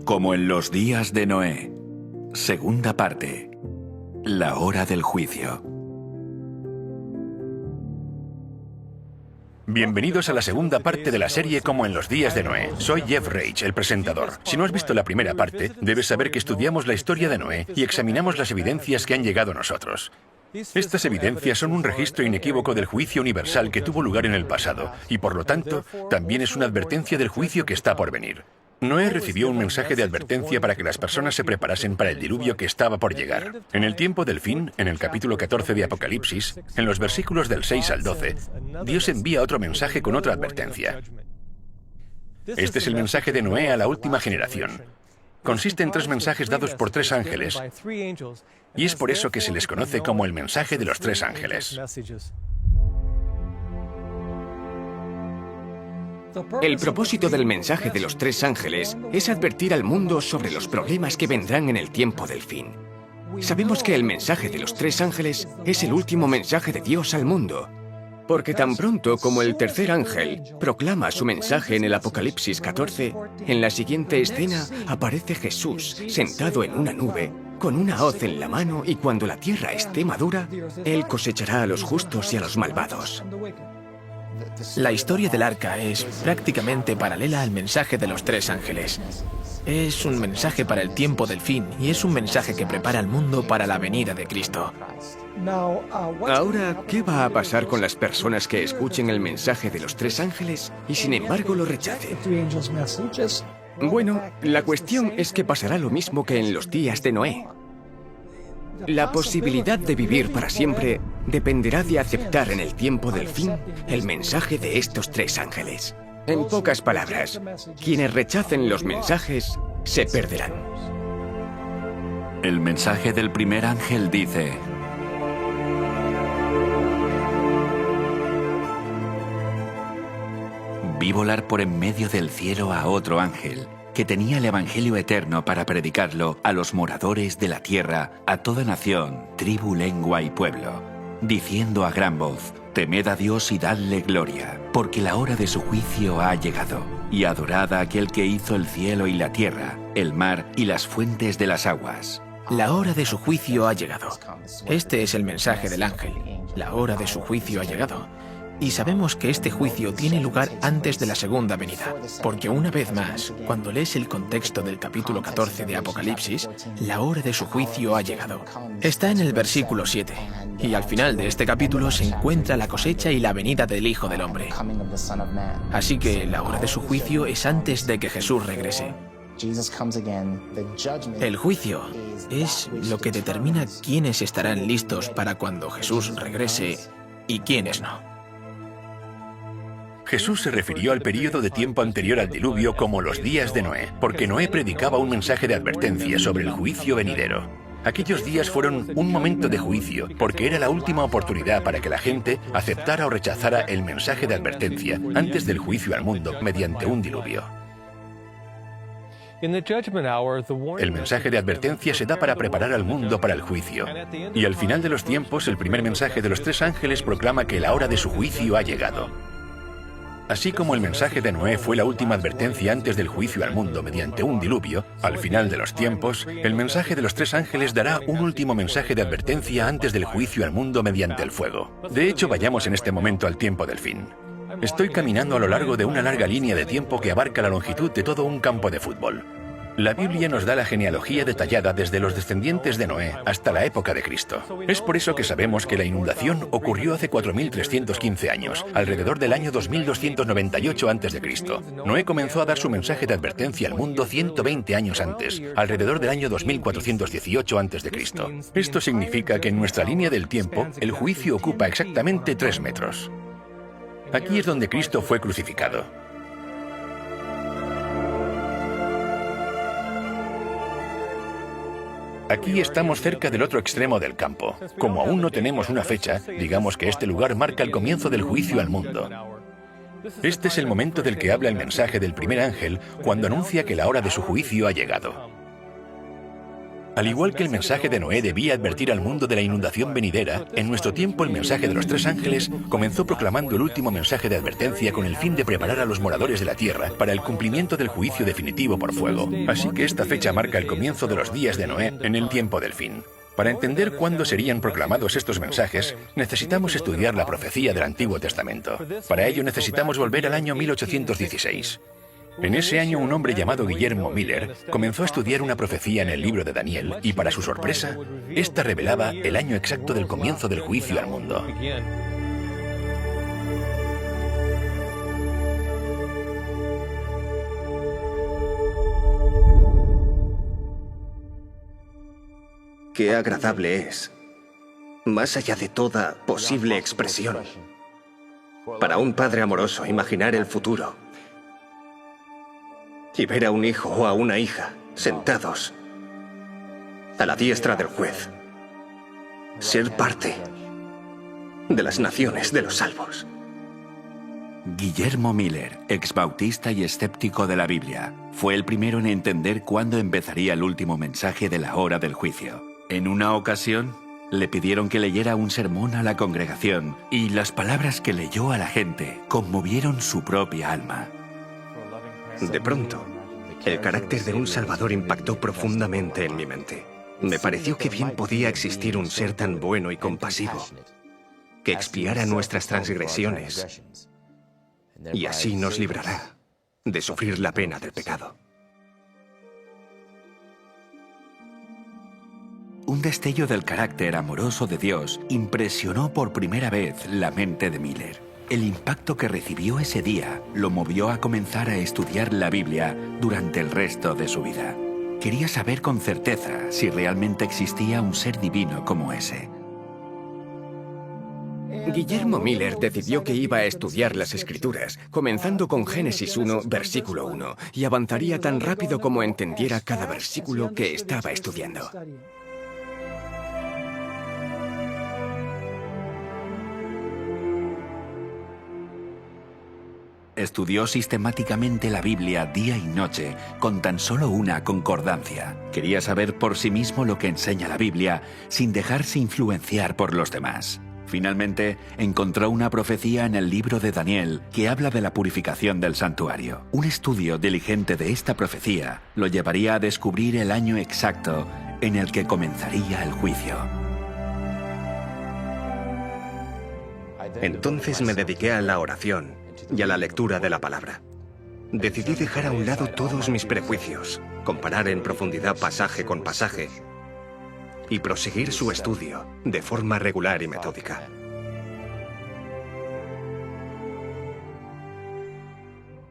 Como en los días de Noé. Segunda parte. La hora del juicio. Bienvenidos a la segunda parte de la serie Como en los días de Noé. Soy Jeff Reich, el presentador. Si no has visto la primera parte, debes saber que estudiamos la historia de Noé y examinamos las evidencias que han llegado a nosotros. Estas evidencias son un registro inequívoco del juicio universal que tuvo lugar en el pasado y, por lo tanto, también es una advertencia del juicio que está por venir. Noé recibió un mensaje de advertencia para que las personas se preparasen para el diluvio que estaba por llegar. En el tiempo del fin, en el capítulo 14 de Apocalipsis, en los versículos del 6 al 12, Dios envía otro mensaje con otra advertencia. Este es el mensaje de Noé a la última generación. Consiste en 3 mensajes dados por 3 ángeles, y es por eso que se les conoce como el mensaje de los 3 ángeles. El propósito del mensaje de los 3 ángeles es advertir al mundo sobre los problemas que vendrán en el tiempo del fin. Sabemos que el mensaje de los 3 ángeles es el último mensaje de Dios al mundo, porque tan pronto como el tercer ángel proclama su mensaje en el Apocalipsis 14, en la siguiente escena aparece Jesús sentado en una nube, con una hoz en la mano, y cuando la tierra esté madura, Él cosechará a los justos y a los malvados. La historia del arca es prácticamente paralela al mensaje de los 3 ángeles. Es un mensaje para el tiempo del fin y es un mensaje que prepara al mundo para la venida de Cristo. Ahora, ¿qué va a pasar con las personas que escuchen el mensaje de los 3 ángeles y sin embargo lo rechacen? Bueno, la cuestión es que pasará lo mismo que en los días de Noé. La posibilidad de vivir para siempre dependerá de aceptar en el tiempo del fin el mensaje de estos 3 ángeles. En pocas palabras, quienes rechacen los mensajes se perderán. El mensaje del primer ángel dice: vi volar por en medio del cielo a otro ángel, que tenía el Evangelio eterno para predicarlo a los moradores de la tierra, a toda nación, tribu, lengua y pueblo, diciendo a gran voz: temed a Dios y dadle gloria, porque la hora de su juicio ha llegado, y adorad a aquel que hizo el cielo y la tierra, el mar y las fuentes de las aguas. La hora de su juicio ha llegado. Este es el mensaje del ángel. La hora de su juicio ha llegado. Y sabemos que este juicio tiene lugar antes de la segunda venida, porque una vez más, cuando lees el contexto del capítulo 14 de Apocalipsis, la hora de su juicio ha llegado. Está en el versículo 7, y al final de este capítulo se encuentra la cosecha y la venida del Hijo del Hombre. Así que la hora de su juicio es antes de que Jesús regrese. El juicio es lo que determina quiénes estarán listos para cuando Jesús regrese y quiénes no. Jesús se refirió al período de tiempo anterior al diluvio como los días de Noé, porque Noé predicaba un mensaje de advertencia sobre el juicio venidero. Aquellos días fueron un momento de juicio, porque era la última oportunidad para que la gente aceptara o rechazara el mensaje de advertencia antes del juicio al mundo mediante un diluvio. El mensaje de advertencia se da para preparar al mundo para el juicio. Y al final de los tiempos, el primer mensaje de los 3 ángeles proclama que la hora de su juicio ha llegado. Así como el mensaje de Noé fue la última advertencia antes del juicio al mundo mediante un diluvio, al final de los tiempos, el mensaje de los 3 ángeles dará un último mensaje de advertencia antes del juicio al mundo mediante el fuego. De hecho, vayamos en este momento al tiempo del fin. Estoy caminando a lo largo de una larga línea de tiempo que abarca la longitud de todo un campo de fútbol. La Biblia nos da la genealogía detallada desde los descendientes de Noé hasta la época de Cristo. Es por eso que sabemos que la inundación ocurrió hace 4.315 años, alrededor del año 2298 a.C. Noé comenzó a dar su mensaje de advertencia al mundo 120 años antes, alrededor del año 2418 a.C. Esto significa que en nuestra línea del tiempo, el juicio ocupa exactamente 3 metros. Aquí es donde Cristo fue crucificado. Aquí estamos cerca del otro extremo del campo. Como aún no tenemos una fecha, digamos que este lugar marca el comienzo del juicio al mundo. Este es el momento del que habla el mensaje del primer ángel cuando anuncia que la hora de su juicio ha llegado. Al igual que el mensaje de Noé debía advertir al mundo de la inundación venidera, en nuestro tiempo el mensaje de los tres ángeles comenzó proclamando el último mensaje de advertencia con el fin de preparar a los moradores de la tierra para el cumplimiento del juicio definitivo por fuego. Así que esta fecha marca el comienzo de los días de Noé en el tiempo del fin. Para entender cuándo serían proclamados estos mensajes, necesitamos estudiar la profecía del Antiguo Testamento. Para ello necesitamos volver al año 1816. En ese año un hombre llamado Guillermo Miller comenzó a estudiar una profecía en el libro de Daniel y, para su sorpresa, esta revelaba el año exacto del comienzo del juicio al mundo. Qué agradable es, más allá de toda posible expresión, para un padre amoroso imaginar el futuro y ver a un hijo o a una hija sentados a la diestra del juez, ser parte de las naciones de los salvos. Guillermo Miller, exbautista y escéptico de la Biblia, fue el primero en entender cuándo empezaría el último mensaje de la hora del juicio. En una ocasión, le pidieron que leyera un sermón a la congregación y las palabras que leyó a la gente conmovieron su propia alma. De pronto, el carácter de un Salvador impactó profundamente en mi mente. Me pareció que bien podía existir un ser tan bueno y compasivo, que expiara nuestras transgresiones y así nos librará de sufrir la pena del pecado. Un destello del carácter amoroso de Dios impresionó por primera vez la mente de Miller. El impacto que recibió ese día lo movió a comenzar a estudiar la Biblia durante el resto de su vida. Quería saber con certeza si realmente existía un ser divino como ese. Guillermo Miller decidió que iba a estudiar las Escrituras, comenzando con Génesis 1, versículo 1, y avanzaría tan rápido como entendiera cada versículo que estaba estudiando. Estudió sistemáticamente la Biblia día y noche con tan solo una concordancia. Quería saber por sí mismo lo que enseña la Biblia sin dejarse influenciar por los demás. Finalmente, encontró una profecía en el libro de Daniel que habla de la purificación del santuario. Un estudio diligente de esta profecía lo llevaría a descubrir el año exacto en el que comenzaría el juicio. Entonces me dediqué a la oración y a la lectura de la palabra. Decidí dejar a un lado todos mis prejuicios, comparar en profundidad pasaje con pasaje y proseguir su estudio de forma regular y metódica.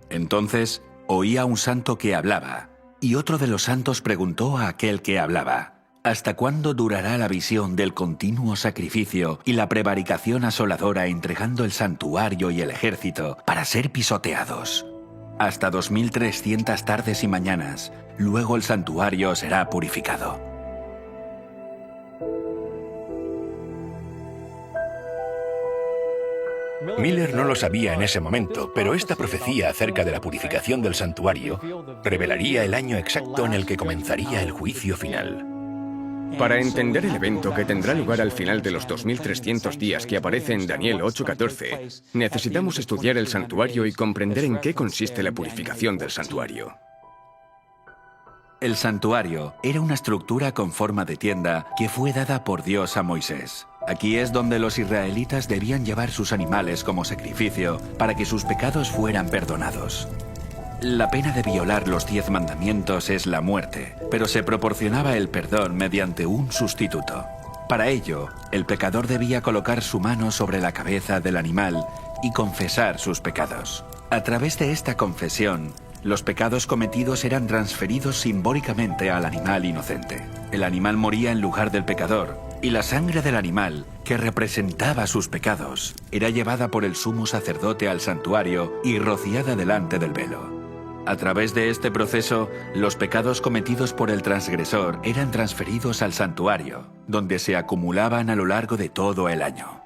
Entonces, oía a un santo que hablaba, y otro de los santos preguntó a aquel que hablaba: ¿hasta cuándo durará la visión del continuo sacrificio y la prevaricación asoladora entregando el santuario y el ejército para ser pisoteados? Hasta 2300 tardes y mañanas, luego el santuario será purificado. Miller no lo sabía en ese momento, pero esta profecía acerca de la purificación del santuario revelaría el año exacto en el que comenzaría el juicio final. Para entender el evento que tendrá lugar al final de los 2300 días que aparece en Daniel 8:14, necesitamos estudiar el santuario y comprender en qué consiste la purificación del santuario. El santuario era una estructura con forma de tienda que fue dada por Dios a Moisés. Aquí es donde los israelitas debían llevar sus animales como sacrificio para que sus pecados fueran perdonados. La pena de violar los 10 mandamientos es la muerte, pero se proporcionaba el perdón mediante un sustituto. Para ello, el pecador debía colocar su mano sobre la cabeza del animal y confesar sus pecados. A través de esta confesión, los pecados cometidos eran transferidos simbólicamente al animal inocente. El animal moría en lugar del pecador, y la sangre del animal, que representaba sus pecados, era llevada por el sumo sacerdote al santuario y rociada delante del velo. A través de este proceso, los pecados cometidos por el transgresor eran transferidos al santuario, donde se acumulaban a lo largo de todo el año.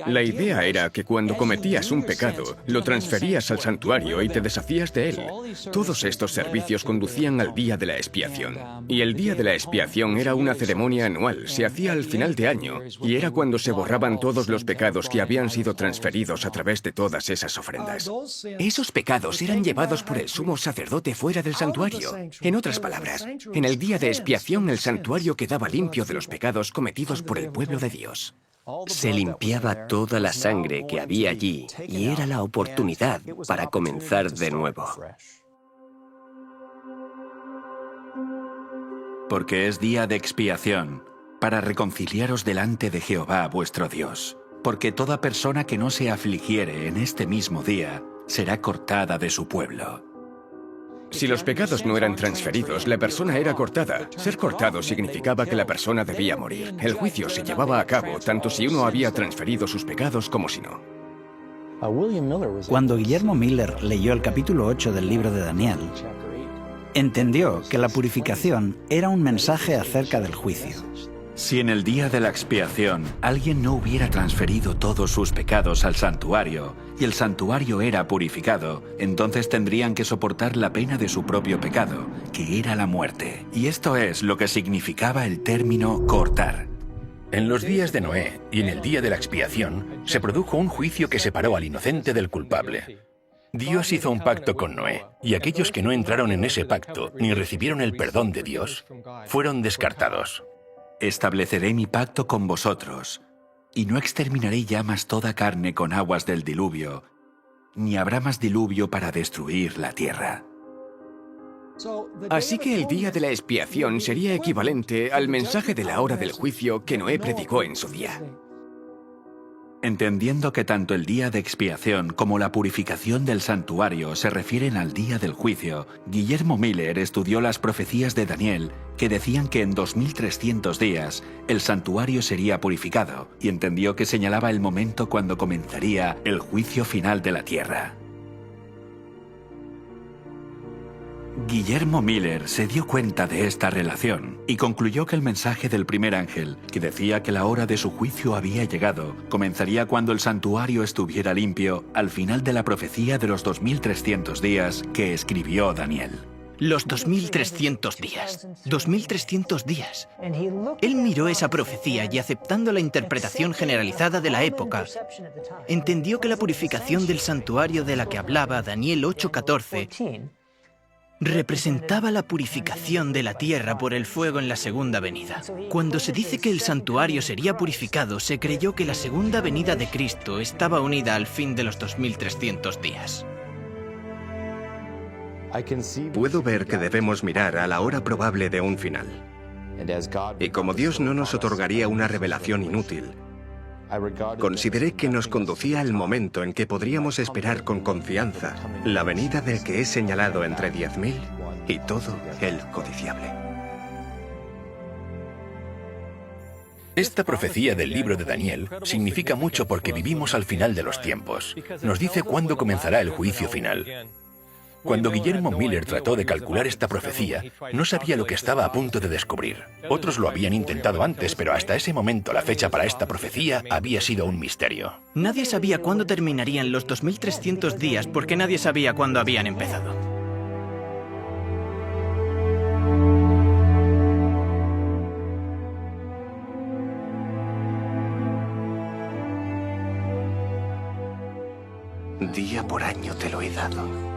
La idea era que cuando cometías un pecado, lo transferías al santuario y te deshacías de él. Todos estos servicios conducían al día de la expiación. Y el día de la expiación era una ceremonia anual, se hacía al final de año, y era cuando se borraban todos los pecados que habían sido transferidos a través de todas esas ofrendas. Esos pecados eran llevados por el sumo sacerdote fuera del santuario. En otras palabras, en el día de expiación el santuario quedaba limpio de los pecados cometidos por el pueblo de Dios. Se limpiaba toda la sangre que había allí y era la oportunidad para comenzar de nuevo. Porque es día de expiación, para reconciliaros delante de Jehová vuestro Dios. Porque toda persona que no se afligiere en este mismo día será cortada de su pueblo. Si los pecados no eran transferidos, la persona era cortada. Ser cortado significaba que la persona debía morir. El juicio se llevaba a cabo tanto si uno había transferido sus pecados como si no. Cuando Guillermo Miller leyó el capítulo 8 del libro de Daniel, entendió que la purificación era un mensaje acerca del juicio. Si en el día de la expiación alguien no hubiera transferido todos sus pecados al santuario y el santuario era purificado, entonces tendrían que soportar la pena de su propio pecado, que era la muerte. Y esto es lo que significaba el término cortar. En los días de Noé y en el día de la expiación, se produjo un juicio que separó al inocente del culpable. Dios hizo un pacto con Noé, y aquellos que no entraron en ese pacto ni recibieron el perdón de Dios, fueron descartados. Estableceré mi pacto con vosotros, y no exterminaré ya más toda carne con aguas del diluvio, ni habrá más diluvio para destruir la tierra. Así que el día de la expiación sería equivalente al mensaje de la hora del juicio que Noé predicó en su día. Entendiendo que tanto el día de expiación como la purificación del santuario se refieren al día del juicio, Guillermo Miller estudió las profecías de Daniel que decían que en 2300 días el santuario sería purificado y entendió que señalaba el momento cuando comenzaría el juicio final de la tierra. Guillermo Miller se dio cuenta de esta relación y concluyó que el mensaje del primer ángel, que decía que la hora de su juicio había llegado, comenzaría cuando el santuario estuviera limpio al final de la profecía de los 2300 días que escribió Daniel. Los 2300 días. 2300 días. Él miró esa profecía y, aceptando la interpretación generalizada de la época, entendió que la purificación del santuario de la que hablaba Daniel 8:14 representaba la purificación de la tierra por el fuego en la segunda venida. Cuando se dice que el santuario sería purificado, se creyó que la segunda venida de Cristo estaba unida al fin de los 2300 días. Puedo ver que debemos mirar a la hora probable de un final. Y como Dios no nos otorgaría una revelación inútil, consideré que nos conducía al momento en que podríamos esperar con confianza la venida del que es señalado entre 10.000 y todo el codiciable. Esta profecía del libro de Daniel significa mucho porque vivimos al final de los tiempos. Nos dice cuándo comenzará el juicio final. Cuando Guillermo Miller trató de calcular esta profecía, no sabía lo que estaba a punto de descubrir. Otros lo habían intentado antes, pero hasta ese momento la fecha para esta profecía había sido un misterio. Nadie sabía cuándo terminarían los 2300 días porque nadie sabía cuándo habían empezado. Día por año te lo he dado.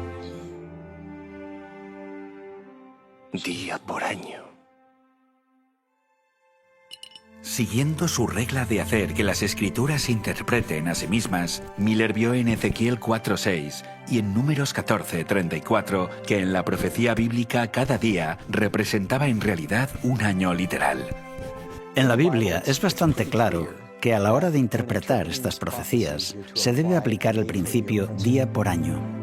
Día por año. Siguiendo su regla de hacer que las escrituras se interpreten a sí mismas, Miller vio en Ezequiel 4:6 y en Números 14:34 que en la profecía bíblica cada día representaba en realidad un año literal. En la Biblia es bastante claro que a la hora de interpretar estas profecías se debe aplicar el principio día por año.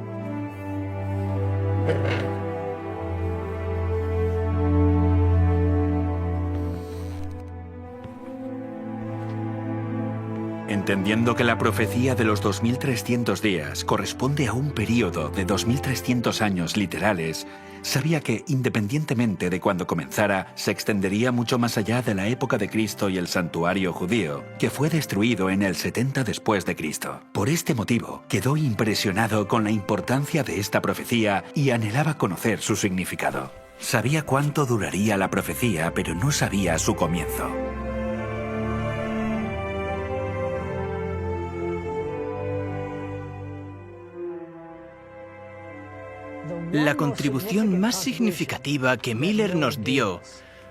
Entendiendo que la profecía de los 2300 días corresponde a un período de 2300 años literales, sabía que, independientemente de cuándo comenzara, se extendería mucho más allá de la época de Cristo y el santuario judío, que fue destruido en el 70 después de Cristo. Por este motivo, quedó impresionado con la importancia de esta profecía y anhelaba conocer su significado. Sabía cuánto duraría la profecía, pero no sabía su comienzo. La contribución más significativa que Miller nos dio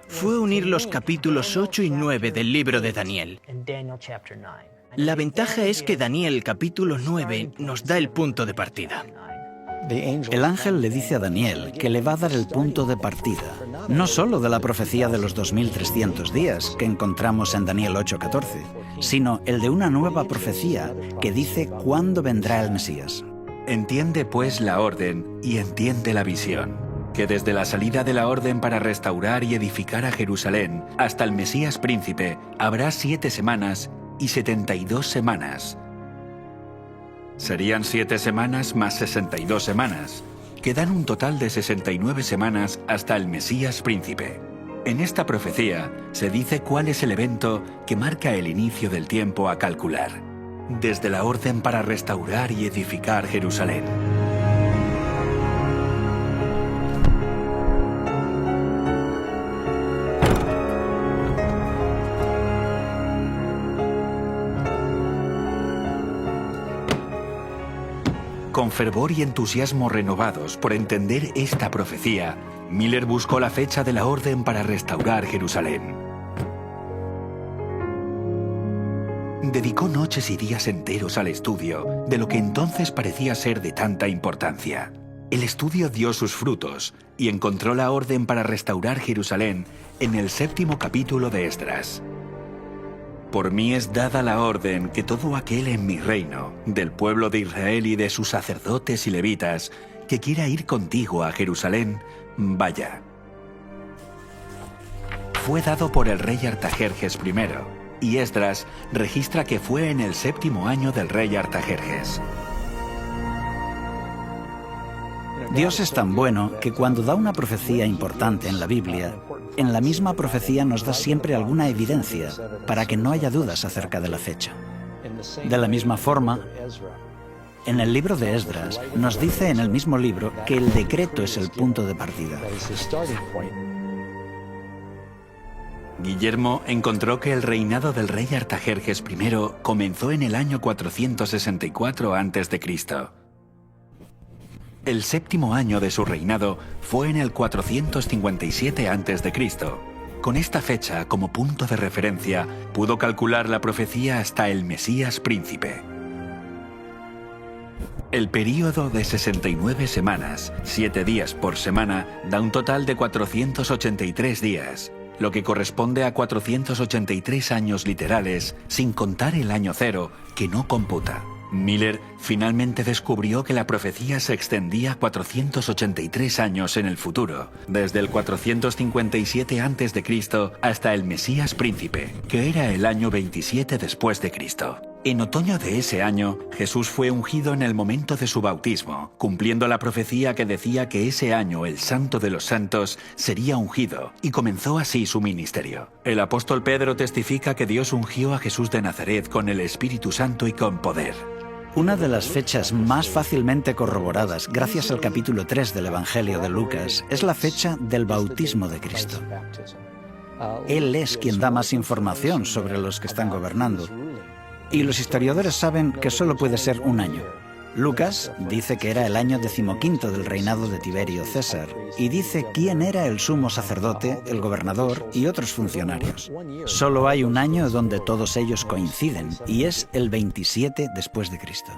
fue unir los capítulos 8 y 9 del libro de Daniel. La ventaja es que Daniel capítulo 9 nos da el punto de partida. El ángel le dice a Daniel que le va a dar el punto de partida, no solo de la profecía de los 2300 días que encontramos en Daniel 8:14, sino el de una nueva profecía que dice cuándo vendrá el Mesías. Entiende pues la orden y entiende la visión, que desde la salida de la orden para restaurar y edificar a Jerusalén hasta el Mesías príncipe habrá 7 semanas y 72 semanas. Serían 7 semanas más 62 semanas, que dan un total de 69 semanas hasta el Mesías príncipe. En esta profecía se dice cuál es el evento que marca el inicio del tiempo a calcular, desde la orden para restaurar y edificar Jerusalén. Con fervor y entusiasmo renovados por entender esta profecía, Miller buscó la fecha de la orden para restaurar Jerusalén. Dedicó noches y días enteros al estudio de lo que entonces parecía ser de tanta importancia. El estudio dio sus frutos y encontró la orden para restaurar Jerusalén en el 7º capítulo de Esdras. Por mí es dada la orden que todo aquel en mi reino, del pueblo de Israel y de sus sacerdotes y levitas, que quiera ir contigo a Jerusalén, vaya. Fue dado por el rey Artajerjes I, y Esdras registra que fue en el 7º año del rey Artajerjes. Dios es tan bueno que cuando da una profecía importante en la Biblia, en la misma profecía nos da siempre alguna evidencia para que no haya dudas acerca de la fecha. De la misma forma, en el libro de Esdras nos dice en el mismo libro que el decreto es el punto de partida. Guillermo encontró que el reinado del rey Artajerjes I comenzó en el año 464 a.C. El 7º año de su reinado fue en el 457 a.C. Con esta fecha como punto de referencia, pudo calcular la profecía hasta el Mesías príncipe. El período de 69 semanas, 7 días por semana, da un total de 483 días, lo que corresponde a 483 años literales, sin contar el año 0, que no computa. Miller finalmente descubrió que la profecía se extendía 483 años en el futuro, desde el 457 a.C. hasta el Mesías príncipe, que era el año 27 después de Cristo. En otoño de ese año, Jesús fue ungido en el momento de su bautismo, cumpliendo la profecía que decía que ese año el Santo de los Santos sería ungido, y comenzó así su ministerio. El apóstol Pedro testifica que Dios ungió a Jesús de Nazaret con el Espíritu Santo y con poder. Una de las fechas más fácilmente corroboradas gracias al capítulo 3 del Evangelio de Lucas es la fecha del bautismo de Cristo. Él es quien da más información sobre los que están gobernando. Y los historiadores saben que solo puede ser un año. Lucas dice que era el año 15º del reinado de Tiberio César y dice quién era el sumo sacerdote, el gobernador y otros funcionarios. Solo hay un año donde todos ellos coinciden y es el 27 después de Cristo.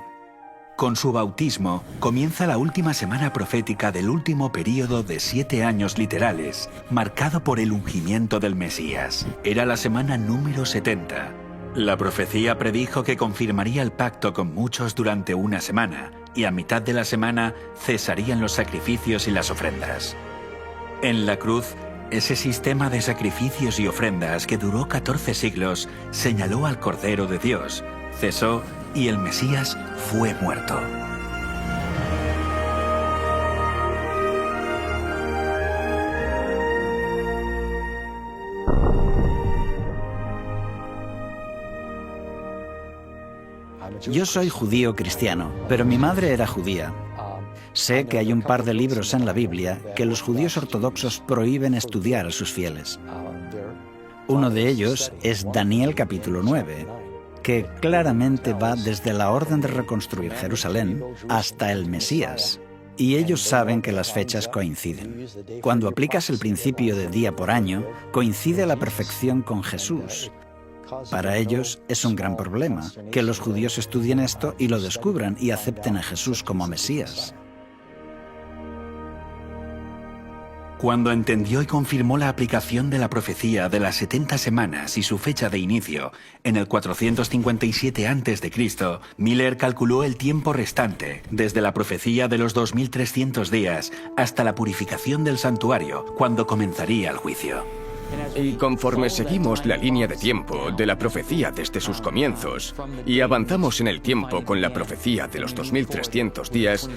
Con su bautismo comienza la última semana profética del último período de 7 años literales, marcado por el ungimiento del Mesías. Era la semana número 70. La profecía predijo que confirmaría el pacto con muchos durante una semana, y a mitad de la semana cesarían los sacrificios y las ofrendas. En la cruz, ese sistema de sacrificios y ofrendas que duró 14 siglos señaló al Cordero de Dios, cesó y el Mesías fue muerto. Yo soy judío cristiano, pero mi madre era judía. Sé que hay un par de libros en la Biblia que los judíos ortodoxos prohíben estudiar a sus fieles. Uno de ellos es Daniel capítulo 9, que claramente va desde la orden de reconstruir Jerusalén hasta el Mesías. Y ellos saben que las fechas coinciden. Cuando aplicas el principio de día por año, coincide a la perfección con Jesús. Para ellos es un gran problema que los judíos estudien esto y lo descubran y acepten a Jesús como Mesías. Cuando entendió y confirmó la aplicación de la profecía de las 70 semanas y su fecha de inicio, en el 457 a.C., Miller calculó el tiempo restante, desde la profecía de los 2300 días hasta la purificación del santuario, cuando comenzaría el juicio. Y conforme seguimos la línea de tiempo de la profecía desde sus comienzos y avanzamos en el tiempo con la profecía de los 2300 días,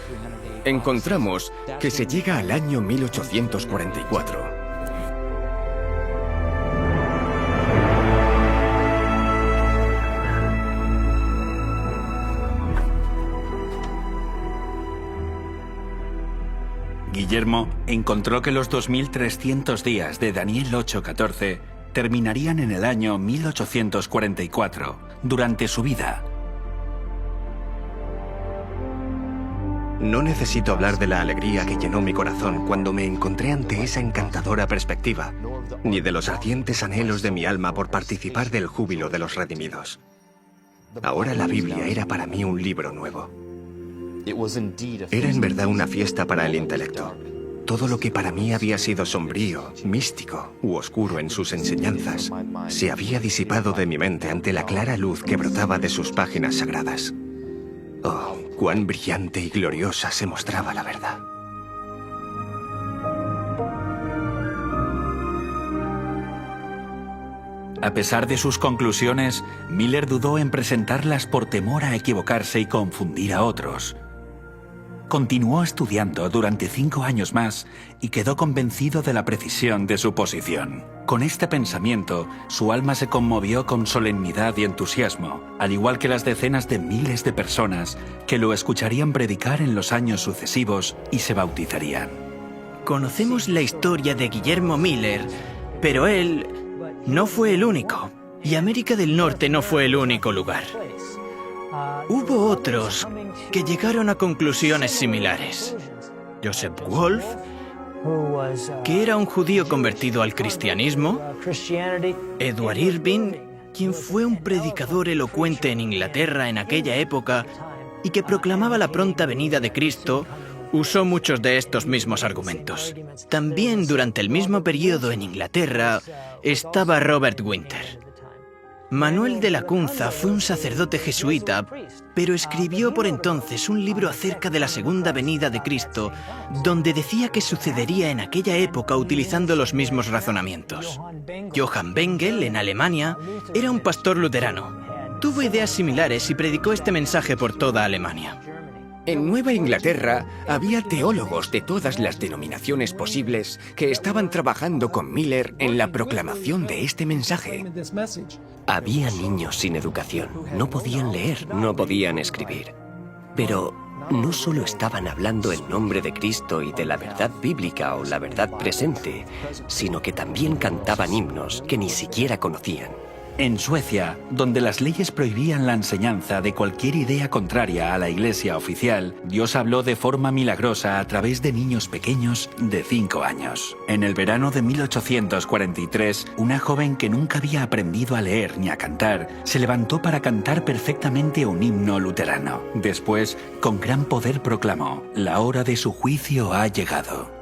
encontramos que se llega al año 1844. Guillermo encontró que los 2300 días de Daniel 8:14 terminarían en el año 1844, durante su vida. No necesito hablar de la alegría que llenó mi corazón cuando me encontré ante esa encantadora perspectiva, ni de los ardientes anhelos de mi alma por participar del júbilo de los redimidos. Ahora la Biblia era para mí un libro nuevo. Era en verdad una fiesta para el intelecto. Todo lo que para mí había sido sombrío, místico u oscuro en sus enseñanzas, se había disipado de mi mente ante la clara luz que brotaba de sus páginas sagradas. Oh, cuán brillante y gloriosa se mostraba la verdad. A pesar de sus conclusiones, Miller dudó en presentarlas por temor a equivocarse y confundir a otros. Continuó estudiando durante 5 años más y quedó convencido de la precisión de su posición. Con este pensamiento, su alma se conmovió con solemnidad y entusiasmo, al igual que las decenas de miles de personas que lo escucharían predicar en los años sucesivos y se bautizarían. Conocemos la historia de Guillermo Miller, pero él no fue el único, y América del Norte no fue el único lugar. Hubo otros que llegaron a conclusiones similares. Joseph Wolf, que era un judío convertido al cristianismo. Edward Irving, quien fue un predicador elocuente en Inglaterra en aquella época y que proclamaba la pronta venida de Cristo, usó muchos de estos mismos argumentos. También durante el mismo periodo en Inglaterra estaba Robert Winter. Manuel de la Cunza fue un sacerdote jesuita, pero escribió por entonces un libro acerca de la segunda venida de Cristo, donde decía que sucedería en aquella época utilizando los mismos razonamientos. Johann Bengel, en Alemania, era un pastor luterano. Tuvo ideas similares y predicó este mensaje por toda Alemania. En Nueva Inglaterra había teólogos de todas las denominaciones posibles que estaban trabajando con Miller en la proclamación de este mensaje. Había niños sin educación, no podían leer, no podían escribir. Pero no solo estaban hablando en nombre de Cristo y de la verdad bíblica o la verdad presente, sino que también cantaban himnos que ni siquiera conocían. En Suecia, donde las leyes prohibían la enseñanza de cualquier idea contraria a la Iglesia oficial, Dios habló de forma milagrosa a través de niños pequeños de 5 años. En el verano de 1843, una joven que nunca había aprendido a leer ni a cantar, se levantó para cantar perfectamente un himno luterano. Después, con gran poder proclamó: «La hora de su juicio ha llegado».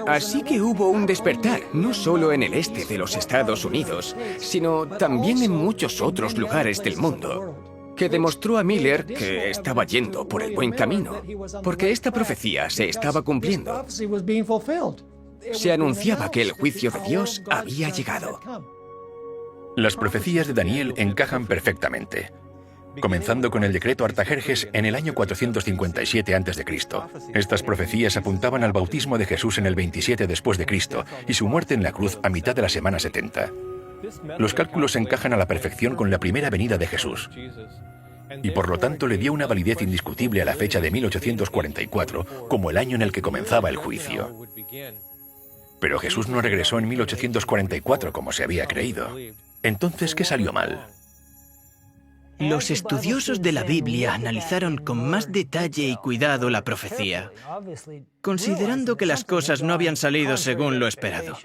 Así que hubo un despertar, no solo en el este de los Estados Unidos, sino también en muchos otros lugares del mundo, que demostró a Miller que estaba yendo por el buen camino, porque esta profecía se estaba cumpliendo. Se anunciaba que el juicio de Dios había llegado. Las profecías de Daniel encajan perfectamente. comenzando con el decreto Artajerjes en el año 457 a.C. Estas profecías apuntaban al bautismo de Jesús en el 27 después de Cristo y su muerte en la cruz a mitad de la semana 70. Los cálculos encajan a la perfección con la primera venida de Jesús, y por lo tanto le dio una validez indiscutible a la fecha de 1844 como el año en el que comenzaba el juicio. Pero Jesús no regresó en 1844 como se había creído. Entonces, ¿qué salió mal? Los estudiosos de la Biblia analizaron con más detalle y cuidado la profecía, considerando que las cosas no habían salido según lo esperado.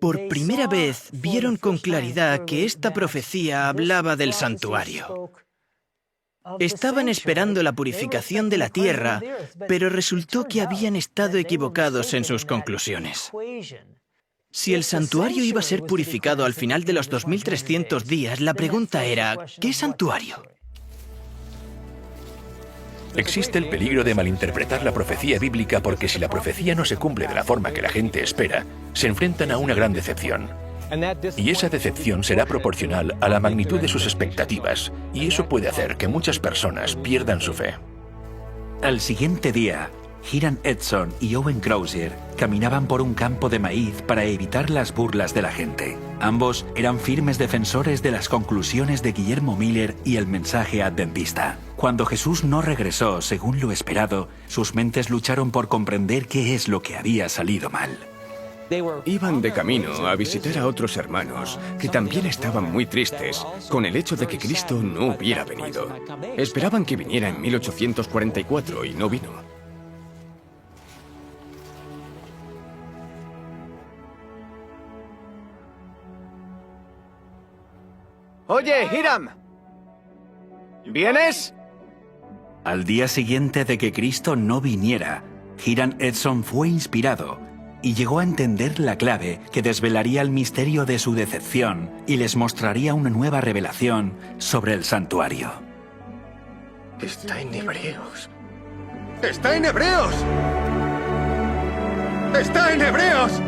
Por primera vez vieron con claridad que esta profecía hablaba del santuario. Estaban esperando la purificación de la tierra, pero resultó que habían estado equivocados en sus conclusiones. Si el santuario iba a ser purificado al final de los 2300 días, la pregunta era, ¿qué santuario? Existe el peligro de malinterpretar la profecía bíblica porque si la profecía no se cumple de la forma que la gente espera, se enfrentan a una gran decepción. Y esa decepción será proporcional a la magnitud de sus expectativas, y eso puede hacer que muchas personas pierdan su fe. Al siguiente día, Hiram Edson y Owen Crozier caminaban por un campo de maíz para evitar las burlas de la gente. Ambos eran firmes defensores de las conclusiones de Guillermo Miller y el mensaje adventista. Cuando Jesús no regresó según lo esperado, sus mentes lucharon por comprender qué es lo que había salido mal. Iban de camino a visitar a otros hermanos que también estaban muy tristes con el hecho de que Cristo no hubiera venido. Esperaban que viniera en 1844 y no vino. Oye, Hiram, ¿vienes? Al día siguiente de que Cristo no viniera, Hiram Edson fue inspirado y llegó a entender la clave que desvelaría el misterio de su decepción y les mostraría una nueva revelación sobre el santuario. Está en Hebreos. ¡Está en Hebreos! ¡Está en Hebreos!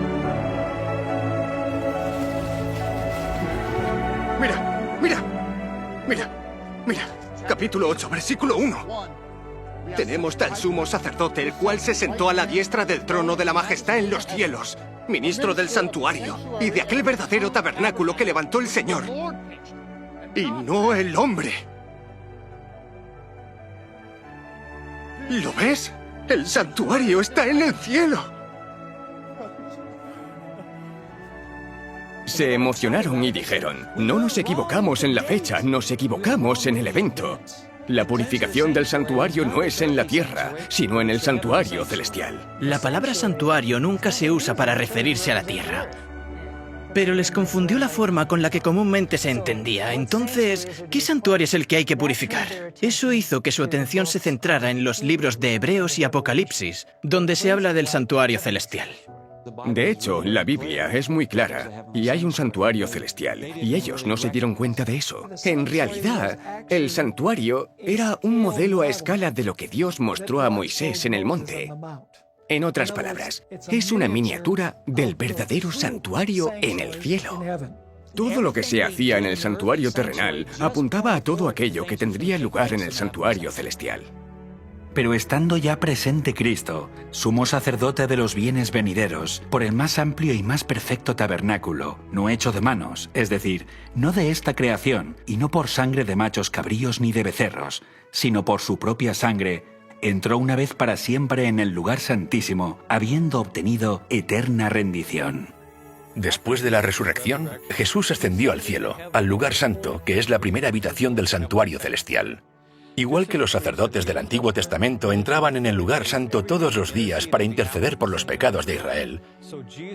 Mira. Capítulo 8, versículo 1. Tenemos tal sumo sacerdote, el cual se sentó a la diestra del trono de la majestad en los cielos, ministro del santuario y de aquel verdadero tabernáculo que levantó el Señor, y no el hombre. ¿Lo ves? El santuario está en el cielo. Se emocionaron y dijeron, no nos equivocamos en la fecha, nos equivocamos en el evento. La purificación del santuario no es en la tierra, sino en el santuario celestial. La palabra santuario nunca se usa para referirse a la tierra. Pero les confundió la forma con la que comúnmente se entendía. Entonces, ¿qué santuario es el que hay que purificar? Eso hizo que su atención se centrara en los libros de Hebreos y Apocalipsis, donde se habla del santuario celestial. De hecho, la Biblia es muy clara, y hay un santuario celestial, y ellos no se dieron cuenta de eso. En realidad, el santuario era un modelo a escala de lo que Dios mostró a Moisés en el monte. En otras palabras, es una miniatura del verdadero santuario en el cielo. Todo lo que se hacía en el santuario terrenal apuntaba a todo aquello que tendría lugar en el santuario celestial. Pero estando ya presente Cristo, sumo sacerdote de los bienes venideros, por el más amplio y más perfecto tabernáculo, no hecho de manos, es decir, no de esta creación, y no por sangre de machos cabríos ni de becerros, sino por su propia sangre, entró una vez para siempre en el lugar santísimo, habiendo obtenido eterna rendición. Después de la resurrección, Jesús ascendió al cielo, al lugar santo, que es la primera habitación del santuario celestial. Igual que los sacerdotes del Antiguo Testamento entraban en el lugar santo todos los días para interceder por los pecados de Israel,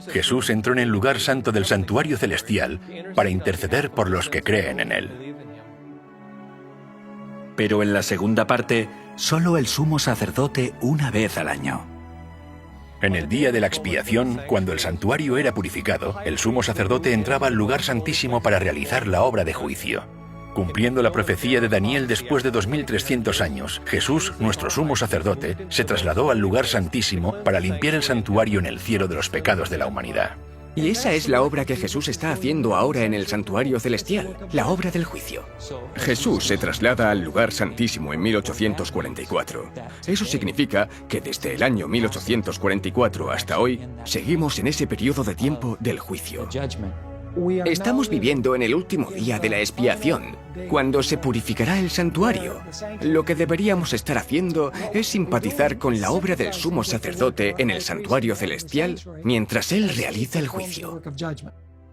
Jesús entró en el lugar santo del santuario celestial para interceder por los que creen en él. Pero en la segunda parte, solo el sumo sacerdote una vez al año. En el día de la expiación, cuando el santuario era purificado, el sumo sacerdote entraba al lugar santísimo para realizar la obra de juicio. Cumpliendo la profecía de Daniel después de 2300 años, Jesús, nuestro sumo sacerdote, se trasladó al lugar santísimo para limpiar el santuario en el cielo de los pecados de la humanidad. Y esa es la obra que Jesús está haciendo ahora en el santuario celestial, la obra del juicio. Jesús se traslada al lugar santísimo en 1844. Eso significa que desde el año 1844 hasta hoy, seguimos en ese periodo de tiempo del juicio. Estamos viviendo en el último día de la expiación, cuando se purificará el santuario. Lo que deberíamos estar haciendo es simpatizar con la obra del sumo sacerdote en el santuario celestial mientras él realiza el juicio.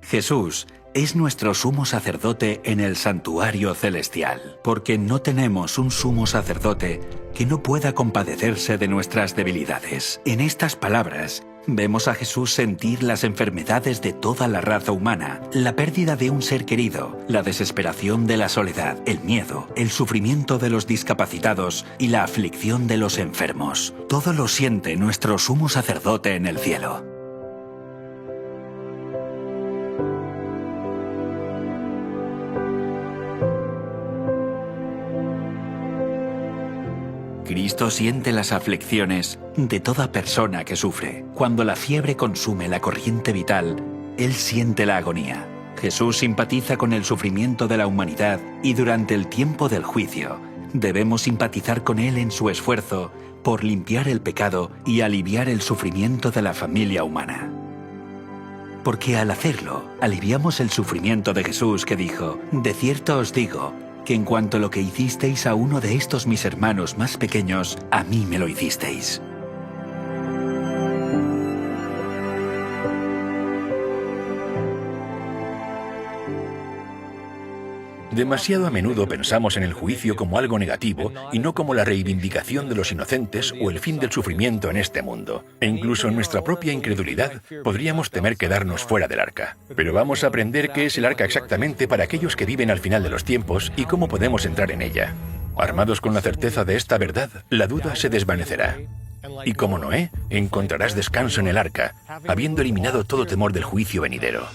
Jesús es nuestro sumo sacerdote en el santuario celestial, porque no tenemos un sumo sacerdote que no pueda compadecerse de nuestras debilidades. En estas palabras, vemos a Jesús sentir las enfermedades de toda la raza humana, la pérdida de un ser querido, la desesperación de la soledad, el miedo, el sufrimiento de los discapacitados y la aflicción de los enfermos. Todo lo siente nuestro sumo sacerdote en el cielo. Cristo siente las aflicciones de toda persona que sufre. Cuando la fiebre consume la corriente vital, Él siente la agonía. Jesús simpatiza con el sufrimiento de la humanidad y durante el tiempo del juicio debemos simpatizar con Él en su esfuerzo por limpiar el pecado y aliviar el sufrimiento de la familia humana. Porque al hacerlo, aliviamos el sufrimiento de Jesús que dijo: «De cierto os digo, que en cuanto a lo que hicisteis a uno de estos mis hermanos más pequeños, a mí me lo hicisteis». Demasiado a menudo pensamos en el juicio como algo negativo y no como la reivindicación de los inocentes o el fin del sufrimiento en este mundo. E incluso en nuestra propia incredulidad podríamos temer quedarnos fuera del arca. Pero vamos a aprender qué es el arca exactamente para aquellos que viven al final de los tiempos y cómo podemos entrar en ella. Armados con la certeza de esta verdad, la duda se desvanecerá. Y como Noé, encontrarás descanso en el arca, habiendo eliminado todo temor del juicio venidero.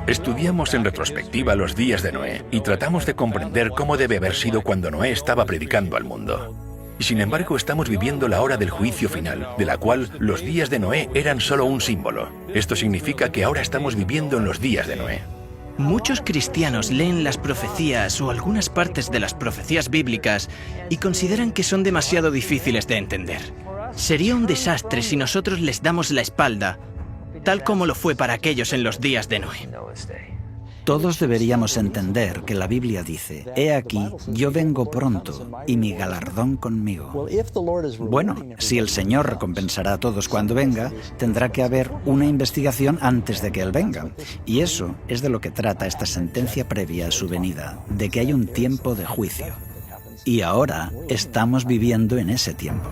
Estudiamos en retrospectiva los días de Noé y tratamos de comprender cómo debe haber sido cuando Noé estaba predicando al mundo. Y sin embargo estamos viviendo la hora del juicio final, de la cual los días de Noé eran solo un símbolo. Esto significa que ahora estamos viviendo en los días de Noé. Muchos cristianos leen las profecías o algunas partes de las profecías bíblicas y consideran que son demasiado difíciles de entender. Sería un desastre si nosotros les damos la espalda, tal como lo fue para aquellos en los días de Noé. Todos deberíamos entender que la Biblia dice: «He aquí, yo vengo pronto, y mi galardón conmigo». Bueno, si el Señor recompensará a todos cuando venga, tendrá que haber una investigación antes de que Él venga. Y eso es de lo que trata esta sentencia previa a su venida, de que hay un tiempo de juicio. Y ahora estamos viviendo en ese tiempo.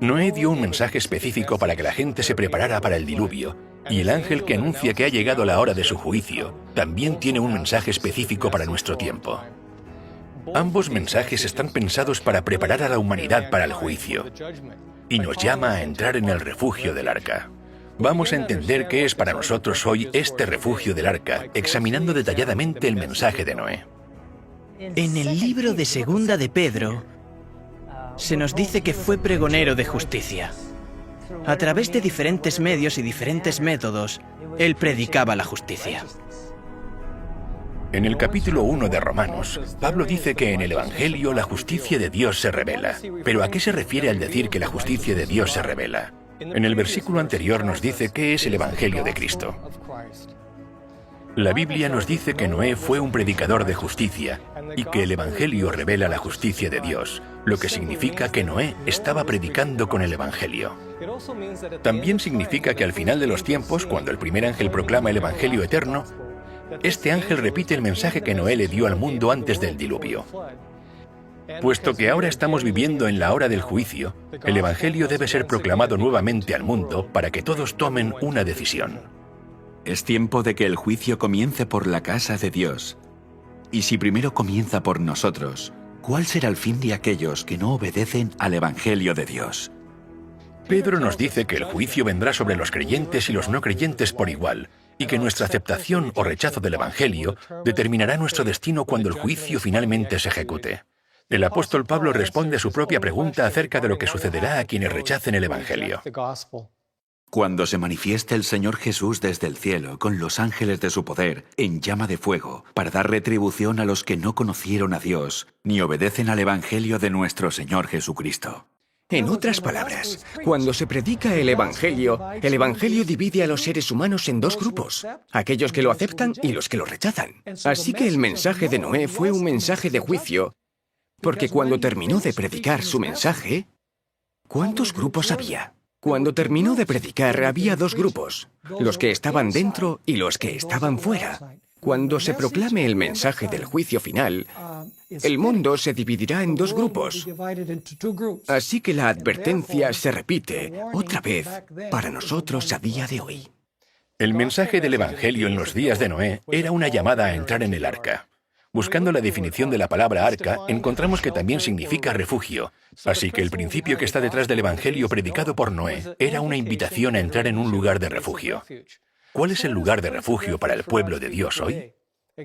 Noé dio un mensaje específico para que la gente se preparara para el diluvio, y el ángel que anuncia que ha llegado la hora de su juicio también tiene un mensaje específico para nuestro tiempo. Ambos mensajes están pensados para preparar a la humanidad para el juicio, y nos llama a entrar en el refugio del arca. Vamos a entender qué es para nosotros hoy este refugio del arca, examinando detalladamente el mensaje de Noé. En el libro de Segunda de Pedro, se nos dice que fue pregonero de justicia. A través de diferentes medios y diferentes métodos, él predicaba la justicia. En el capítulo 1 de Romanos, Pablo dice que en el Evangelio la justicia de Dios se revela. ¿Pero a qué se refiere al decir que la justicia de Dios se revela? En el versículo anterior nos dice qué es el Evangelio de Cristo. La Biblia nos dice que Noé fue un predicador de justicia y que el Evangelio revela la justicia de Dios, lo que significa que Noé estaba predicando con el Evangelio. También significa que al final de los tiempos, cuando el primer ángel proclama el Evangelio eterno, este ángel repite el mensaje que Noé le dio al mundo antes del diluvio. Puesto que ahora estamos viviendo en la hora del juicio, el Evangelio debe ser proclamado nuevamente al mundo para que todos tomen una decisión. Es tiempo de que el juicio comience por la casa de Dios. Y si primero comienza por nosotros, ¿Cuál será el fin de aquellos que no obedecen al Evangelio de Dios? Pedro nos dice que el juicio vendrá sobre los creyentes y los no creyentes por igual, y que nuestra aceptación o rechazo del Evangelio determinará nuestro destino cuando el juicio finalmente se ejecute. El apóstol Pablo responde a su propia pregunta acerca de lo que sucederá a quienes rechacen el Evangelio. Cuando se manifieste el Señor Jesús desde el cielo con los ángeles de su poder en llama de fuego para dar retribución a los que no conocieron a Dios ni obedecen al Evangelio de nuestro Señor Jesucristo. En otras palabras, cuando se predica el Evangelio divide a los seres humanos en dos grupos, aquellos que lo aceptan y los que lo rechazan. Así que el mensaje de Noé fue un mensaje de juicio, porque cuando terminó de predicar su mensaje, ¿cuántos grupos había? Cuando terminó de predicar había dos grupos, los que estaban dentro y los que estaban fuera. Cuando se proclame el mensaje del juicio final, el mundo se dividirá en dos grupos. Así que la advertencia se repite otra vez para nosotros a día de hoy. El mensaje del Evangelio en los días de Noé era una llamada a entrar en el arca. Buscando la definición de la palabra arca, encontramos que también significa refugio. Así que el principio que está detrás del Evangelio predicado por Noé era una invitación a entrar en un lugar de refugio. ¿Cuál es el lugar de refugio para el pueblo de Dios hoy?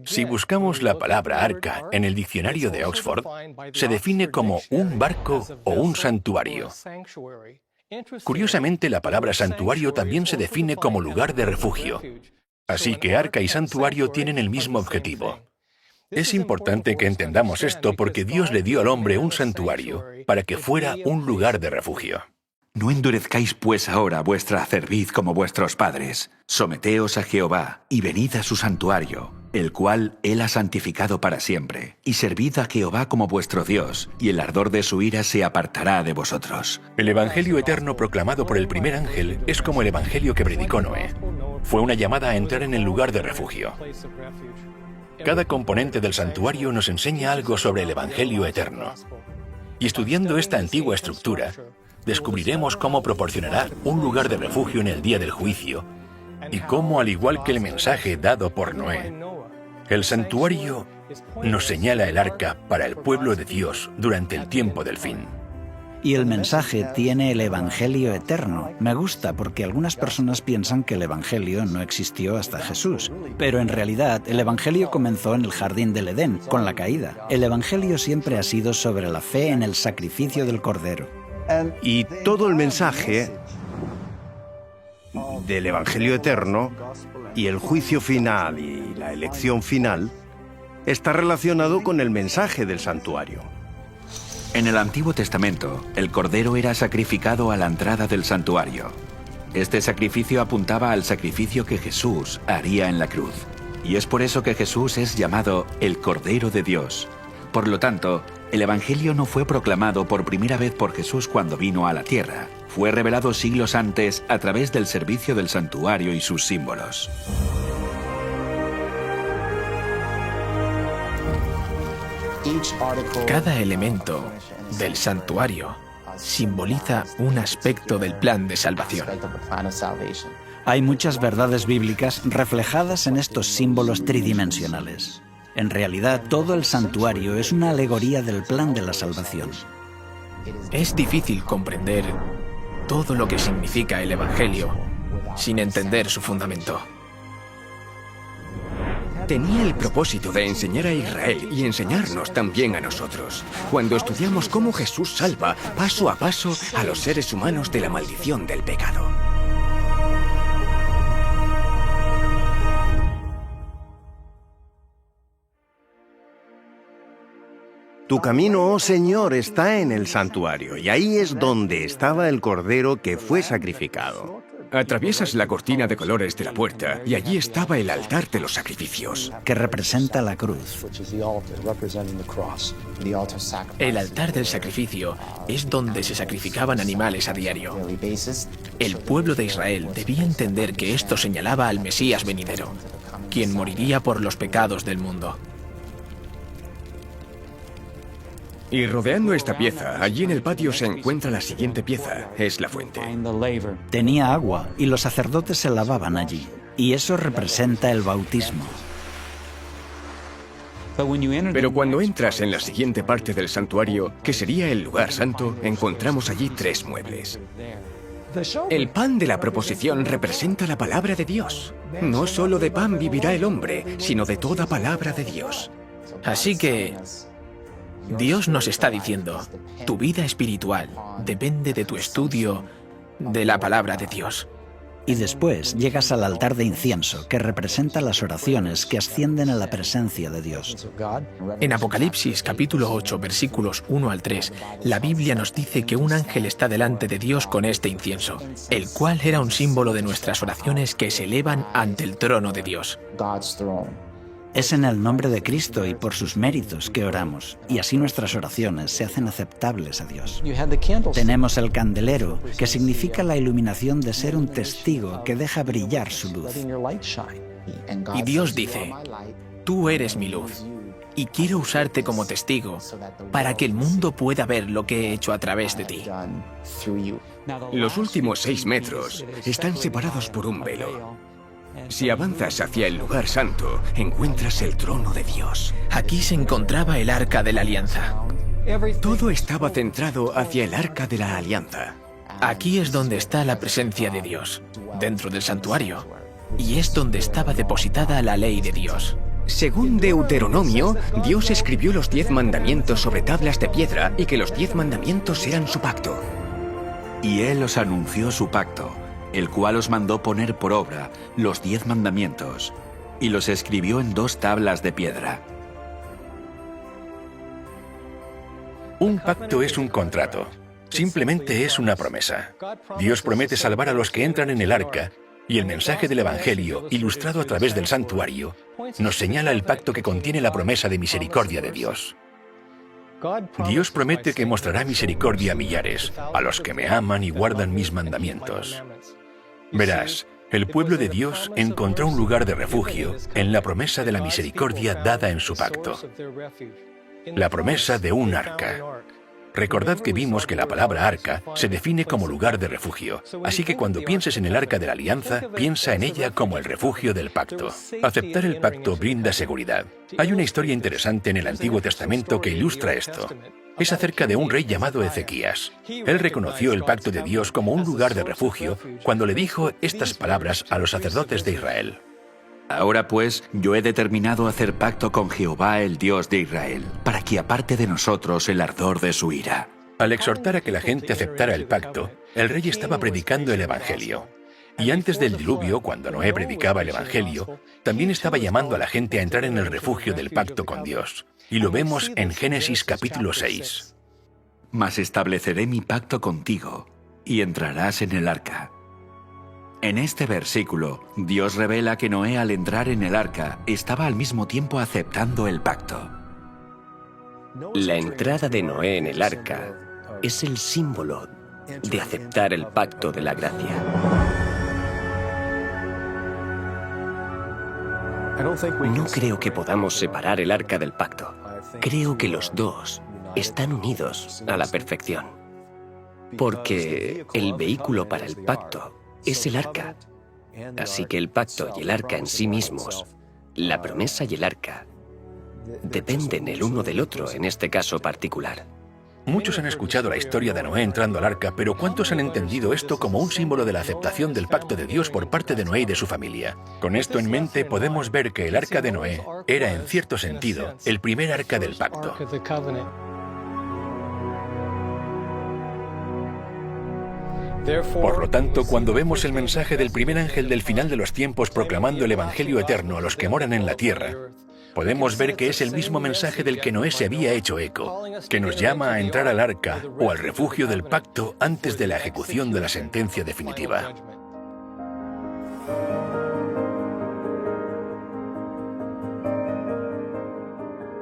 Si buscamos la palabra arca en el diccionario de Oxford, se define como un barco o un santuario. Curiosamente, la palabra santuario también se define como lugar de refugio. Así que arca y santuario tienen el mismo objetivo. Es importante que entendamos esto porque Dios le dio al hombre un santuario para que fuera un lugar de refugio. No endurezcáis pues ahora vuestra cerviz como vuestros padres. Someteos a Jehová y venid a su santuario, el cual Él ha santificado para siempre. Y servid a Jehová como vuestro Dios, y el ardor de su ira se apartará de vosotros. El Evangelio eterno proclamado por el primer ángel es como el Evangelio que predicó Noé. Fue una llamada a entrar en el lugar de refugio. Cada componente del santuario nos enseña algo sobre el Evangelio eterno. Y estudiando esta antigua estructura, descubriremos cómo proporcionará un lugar de refugio en el día del juicio y cómo, al igual que el mensaje dado por Noé, el santuario nos señala el arca para el pueblo de Dios durante el tiempo del fin. Y el mensaje tiene el Evangelio eterno. Me gusta porque algunas personas piensan que el Evangelio no existió hasta Jesús. Pero en realidad, el Evangelio comenzó en el jardín del Edén, con la caída. El Evangelio siempre ha sido sobre la fe en el sacrificio del Cordero. Y todo el mensaje del Evangelio eterno y el juicio final y la elección final está relacionado con el mensaje del santuario. En el Antiguo Testamento, el cordero era sacrificado a la entrada del santuario. Este sacrificio apuntaba al sacrificio que Jesús haría en la cruz. Y es por eso que Jesús es llamado el Cordero de Dios. Por lo tanto, el Evangelio no fue proclamado por primera vez por Jesús cuando vino a la tierra. Fue revelado siglos antes a través del servicio del santuario y sus símbolos. Cada elemento del santuario simboliza un aspecto del plan de salvación. Hay muchas verdades bíblicas reflejadas en estos símbolos tridimensionales. En realidad, todo el santuario es una alegoría del plan de la salvación. Es difícil comprender todo lo que significa el Evangelio sin entender su fundamento. Tenía el propósito de enseñar a Israel y enseñarnos también a nosotros, cuando estudiamos cómo Jesús salva paso a paso a los seres humanos de la maldición del pecado. Tu camino, oh Señor, está en el santuario, y ahí es donde estaba el cordero que fue sacrificado. Atraviesas la cortina de colores de la puerta y allí estaba el altar de los sacrificios, que representa la cruz. El altar del sacrificio es donde se sacrificaban animales a diario. El pueblo de Israel debía entender que esto señalaba al Mesías venidero, quien moriría por los pecados del mundo. Y rodeando esta pieza, allí en el patio se encuentra la siguiente pieza, es la fuente. Tenía agua y los sacerdotes se lavaban allí. Y eso representa el bautismo. Pero cuando entras en la siguiente parte del santuario, que sería el lugar santo, encontramos allí 3 muebles. El pan de la proposición representa la palabra de Dios. No solo de pan vivirá el hombre, sino de toda palabra de Dios. Así que Dios nos está diciendo, tu vida espiritual depende de tu estudio de la palabra de Dios. Y después llegas al altar de incienso, que representa las oraciones que ascienden a la presencia de Dios. En Apocalipsis capítulo 8, versículos 1 al 3, la Biblia nos dice que un ángel está delante de Dios con este incienso, el cual era un símbolo de nuestras oraciones que se elevan ante el trono de Dios. Es en el nombre de Cristo y por sus méritos que oramos, y así nuestras oraciones se hacen aceptables a Dios. Tenemos el candelero, que significa la iluminación de ser un testigo que deja brillar su luz. Y Dios dice, tú eres mi luz, y quiero usarte como testigo para que el mundo pueda ver lo que he hecho a través de ti. Los últimos 6 metros están separados por un velo. Si avanzas hacia el lugar santo, encuentras el trono de Dios. Aquí se encontraba el Arca de la Alianza. Todo estaba centrado hacia el Arca de la Alianza. Aquí es donde está la presencia de Dios, dentro del santuario, y es donde estaba depositada la ley de Dios. Según Deuteronomio, Dios escribió los 10 mandamientos sobre tablas de piedra y que los 10 mandamientos eran su pacto. Y Él os anunció su pacto, el cual os mandó poner por obra los 10 mandamientos, y los escribió en 2 tablas de piedra. Un pacto es un contrato. Simplemente es una promesa. Dios promete salvar a los que entran en el arca, y el mensaje del Evangelio, ilustrado a través del santuario, nos señala el pacto que contiene la promesa de misericordia de Dios. Dios promete que mostrará misericordia a millares, a los que me aman y guardan mis mandamientos. Verás, el pueblo de Dios encontró un lugar de refugio en la promesa de la misericordia dada en su pacto. La promesa de un arca. Recordad que vimos que la palabra arca se define como lugar de refugio, así que cuando pienses en el arca de la alianza, piensa en ella como el refugio del pacto. Aceptar el pacto brinda seguridad. Hay una historia interesante en el Antiguo Testamento que ilustra esto. Es acerca de un rey llamado Ezequías. Él reconoció el pacto de Dios como un lugar de refugio cuando le dijo estas palabras a los sacerdotes de Israel. Ahora pues, yo he determinado hacer pacto con Jehová, el Dios de Israel, para que aparte de nosotros el ardor de su ira. Al exhortar a que la gente aceptara el pacto, el rey estaba predicando el Evangelio. Y antes del diluvio, cuando Noé predicaba el Evangelio, también estaba llamando a la gente a entrar en el refugio del pacto con Dios. Y lo vemos en Génesis capítulo 6. Mas estableceré mi pacto contigo, y entrarás en el arca. En este versículo, Dios revela que Noé al entrar en el arca estaba al mismo tiempo aceptando el pacto. La entrada de Noé en el arca es el símbolo de aceptar el pacto de la gracia. No creo que podamos separar el arca del pacto. Creo que los dos están unidos a la perfección. Porque el vehículo para el pacto es el arca. Así que el pacto y el arca en sí mismos, la promesa y el arca, dependen el uno del otro en este caso particular. Muchos han escuchado la historia de Noé entrando al arca, pero ¿cuántos han entendido esto como un símbolo de la aceptación del pacto de Dios por parte de Noé y de su familia? Con esto en mente podemos ver que el arca de Noé era, en cierto sentido, el primer arca del pacto. Por lo tanto, cuando vemos el mensaje del primer ángel del final de los tiempos proclamando el Evangelio eterno a los que moran en la tierra, podemos ver que es el mismo mensaje del que Noé se había hecho eco, que nos llama a entrar al arca o al refugio del pacto antes de la ejecución de la sentencia definitiva.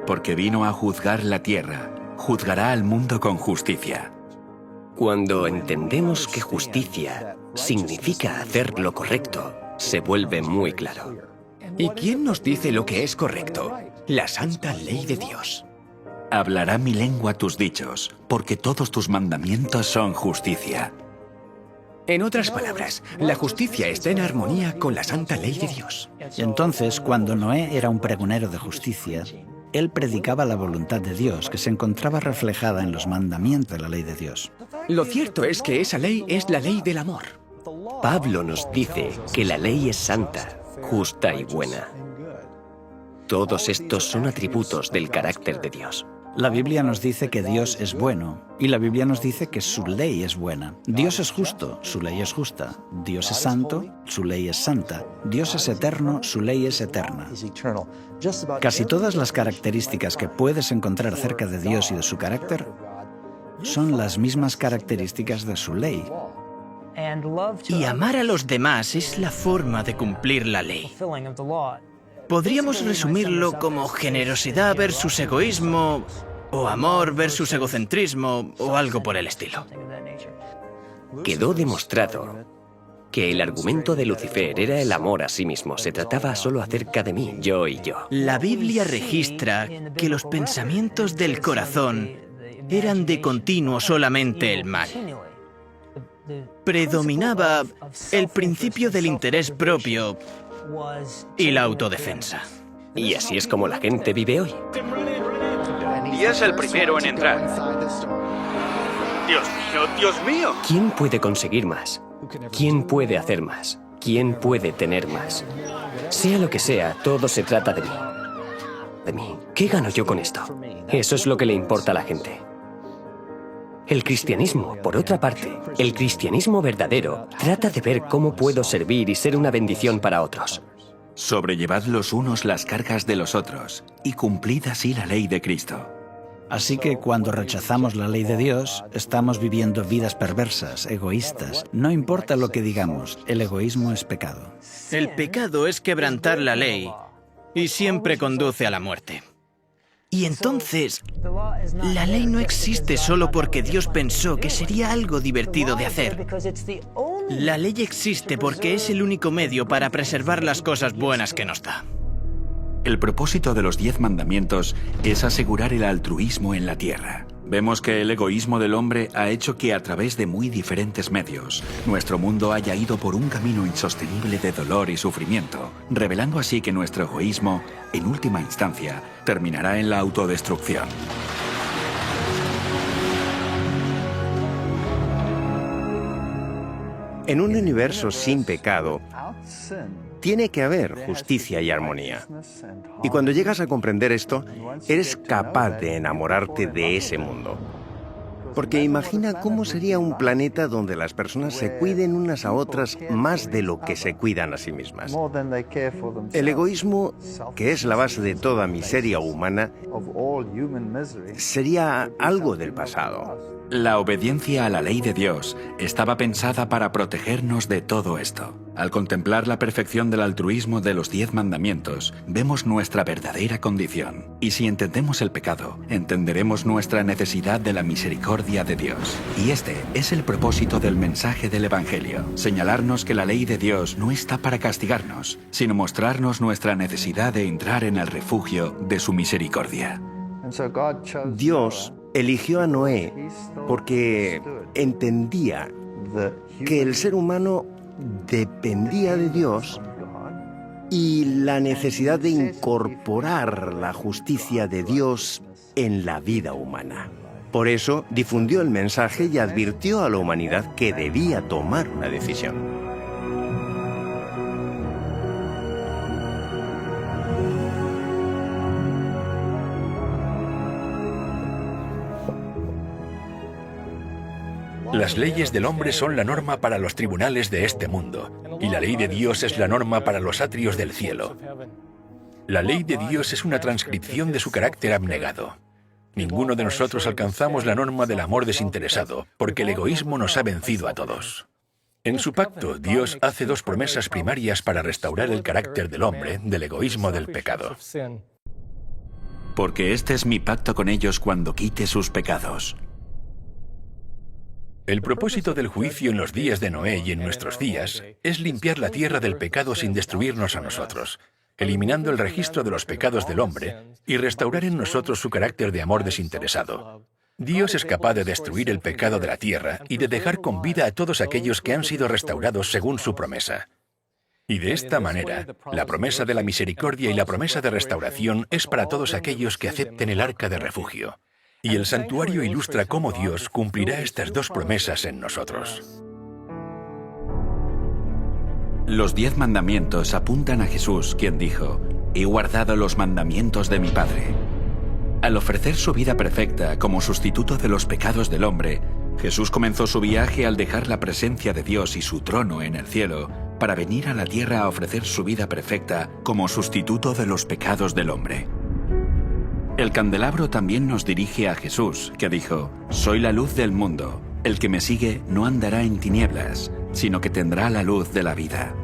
Porque vino a juzgar la tierra, juzgará al mundo con justicia. Cuando entendemos que justicia significa hacer lo correcto, se vuelve muy claro. ¿Y quién nos dice lo que es correcto? La santa ley de Dios. Hablará mi lengua tus dichos, porque todos tus mandamientos son justicia. En otras palabras, la justicia está en armonía con la santa ley de Dios. Entonces, cuando Noé era un pregonero de justicia, Él predicaba la voluntad de Dios, que se encontraba reflejada en los mandamientos de la ley de Dios. Lo cierto es que esa ley es la ley del amor. Pablo nos dice que la ley es santa, justa y buena. Todos estos son atributos del carácter de Dios. La Biblia nos dice que Dios es bueno, y la Biblia nos dice que su ley es buena. Dios es justo, su ley es justa. Dios es santo, su ley es santa. Dios es eterno, su ley es eterna. Casi todas las características que puedes encontrar acerca de Dios y de su carácter son las mismas características de su ley. Y amar a los demás es la forma de cumplir la ley. Podríamos resumirlo como generosidad versus egoísmo, o amor versus egocentrismo, o algo por el estilo. Quedó demostrado que el argumento de Lucifer era el amor a sí mismo. Se trataba solo acerca de mí, yo y yo. La Biblia registra que los pensamientos del corazón eran de continuo solamente el mal. Predominaba el principio del interés propio y la autodefensa. Y así es como la gente vive hoy. Y es el primero en entrar. Dios mío, Dios mío. ¿Quién puede conseguir más? ¿Quién puede hacer más? ¿Quién puede tener más? Sea lo que sea, todo se trata de mí. De mí. ¿Qué gano yo con esto? Eso es lo que le importa a la gente. El cristianismo, por otra parte, el cristianismo verdadero, trata de ver cómo puedo servir y ser una bendición para otros. Sobrellevad los unos las cargas de los otros, y cumplid así la ley de Cristo. Así que cuando rechazamos la ley de Dios, estamos viviendo vidas perversas, egoístas. No importa lo que digamos, el egoísmo es pecado. El pecado es quebrantar la ley y siempre conduce a la muerte. Y entonces, la ley no existe solo porque Dios pensó que sería algo divertido de hacer. La ley existe porque es el único medio para preservar las cosas buenas que nos da. El propósito de los 10 mandamientos es asegurar el altruismo en la tierra. Vemos que el egoísmo del hombre ha hecho que a través de muy diferentes medios, nuestro mundo haya ido por un camino insostenible de dolor y sufrimiento, revelando así que nuestro egoísmo, en última instancia, terminará en la autodestrucción. En un universo sin pecado, tiene que haber justicia y armonía. Y cuando llegas a comprender esto, eres capaz de enamorarte de ese mundo. Porque imagina cómo sería un planeta donde las personas se cuiden unas a otras más de lo que se cuidan a sí mismas. El egoísmo, que es la base de toda miseria humana, sería algo del pasado. La obediencia a la ley de Dios estaba pensada para protegernos de todo esto. Al contemplar la perfección del altruismo de los 10 mandamientos, vemos nuestra verdadera condición. Y si entendemos el pecado, entenderemos nuestra necesidad de la misericordia de Dios. Y este es el propósito del mensaje del Evangelio: señalarnos que la ley de Dios no está para castigarnos, sino mostrarnos nuestra necesidad de entrar en el refugio de su misericordia. Dios eligió a Noé porque entendía que el ser humano dependía de Dios y la necesidad de incorporar la justicia de Dios en la vida humana. Por eso difundió el mensaje y advirtió a la humanidad que debía tomar una decisión. Las leyes del hombre son la norma para los tribunales de este mundo, y la ley de Dios es la norma para los atrios del cielo. La ley de Dios es una transcripción de su carácter abnegado. Ninguno de nosotros alcanzamos la norma del amor desinteresado, porque el egoísmo nos ha vencido a todos. En su pacto, Dios hace 2 promesas primarias para restaurar el carácter del hombre, del egoísmo del pecado. Porque este es mi pacto con ellos cuando quite sus pecados. El propósito del juicio en los días de Noé y en nuestros días es limpiar la tierra del pecado sin destruirnos a nosotros, eliminando el registro de los pecados del hombre y restaurar en nosotros su carácter de amor desinteresado. Dios es capaz de destruir el pecado de la tierra y de dejar con vida a todos aquellos que han sido restaurados según su promesa. Y de esta manera, la promesa de la misericordia y la promesa de restauración es para todos aquellos que acepten el arca de refugio. Y el santuario ilustra cómo Dios cumplirá estas dos promesas en nosotros. Los 10 mandamientos apuntan a Jesús, quien dijo: «He guardado los mandamientos de mi Padre». Al ofrecer su vida perfecta como sustituto de los pecados del hombre, Jesús comenzó su viaje al dejar la presencia de Dios y su trono en el cielo para venir a la tierra a ofrecer su vida perfecta como sustituto de los pecados del hombre. El candelabro también nos dirige a Jesús, que dijo: «Soy la luz del mundo. El que me sigue no andará en tinieblas, sino que tendrá la luz de la vida».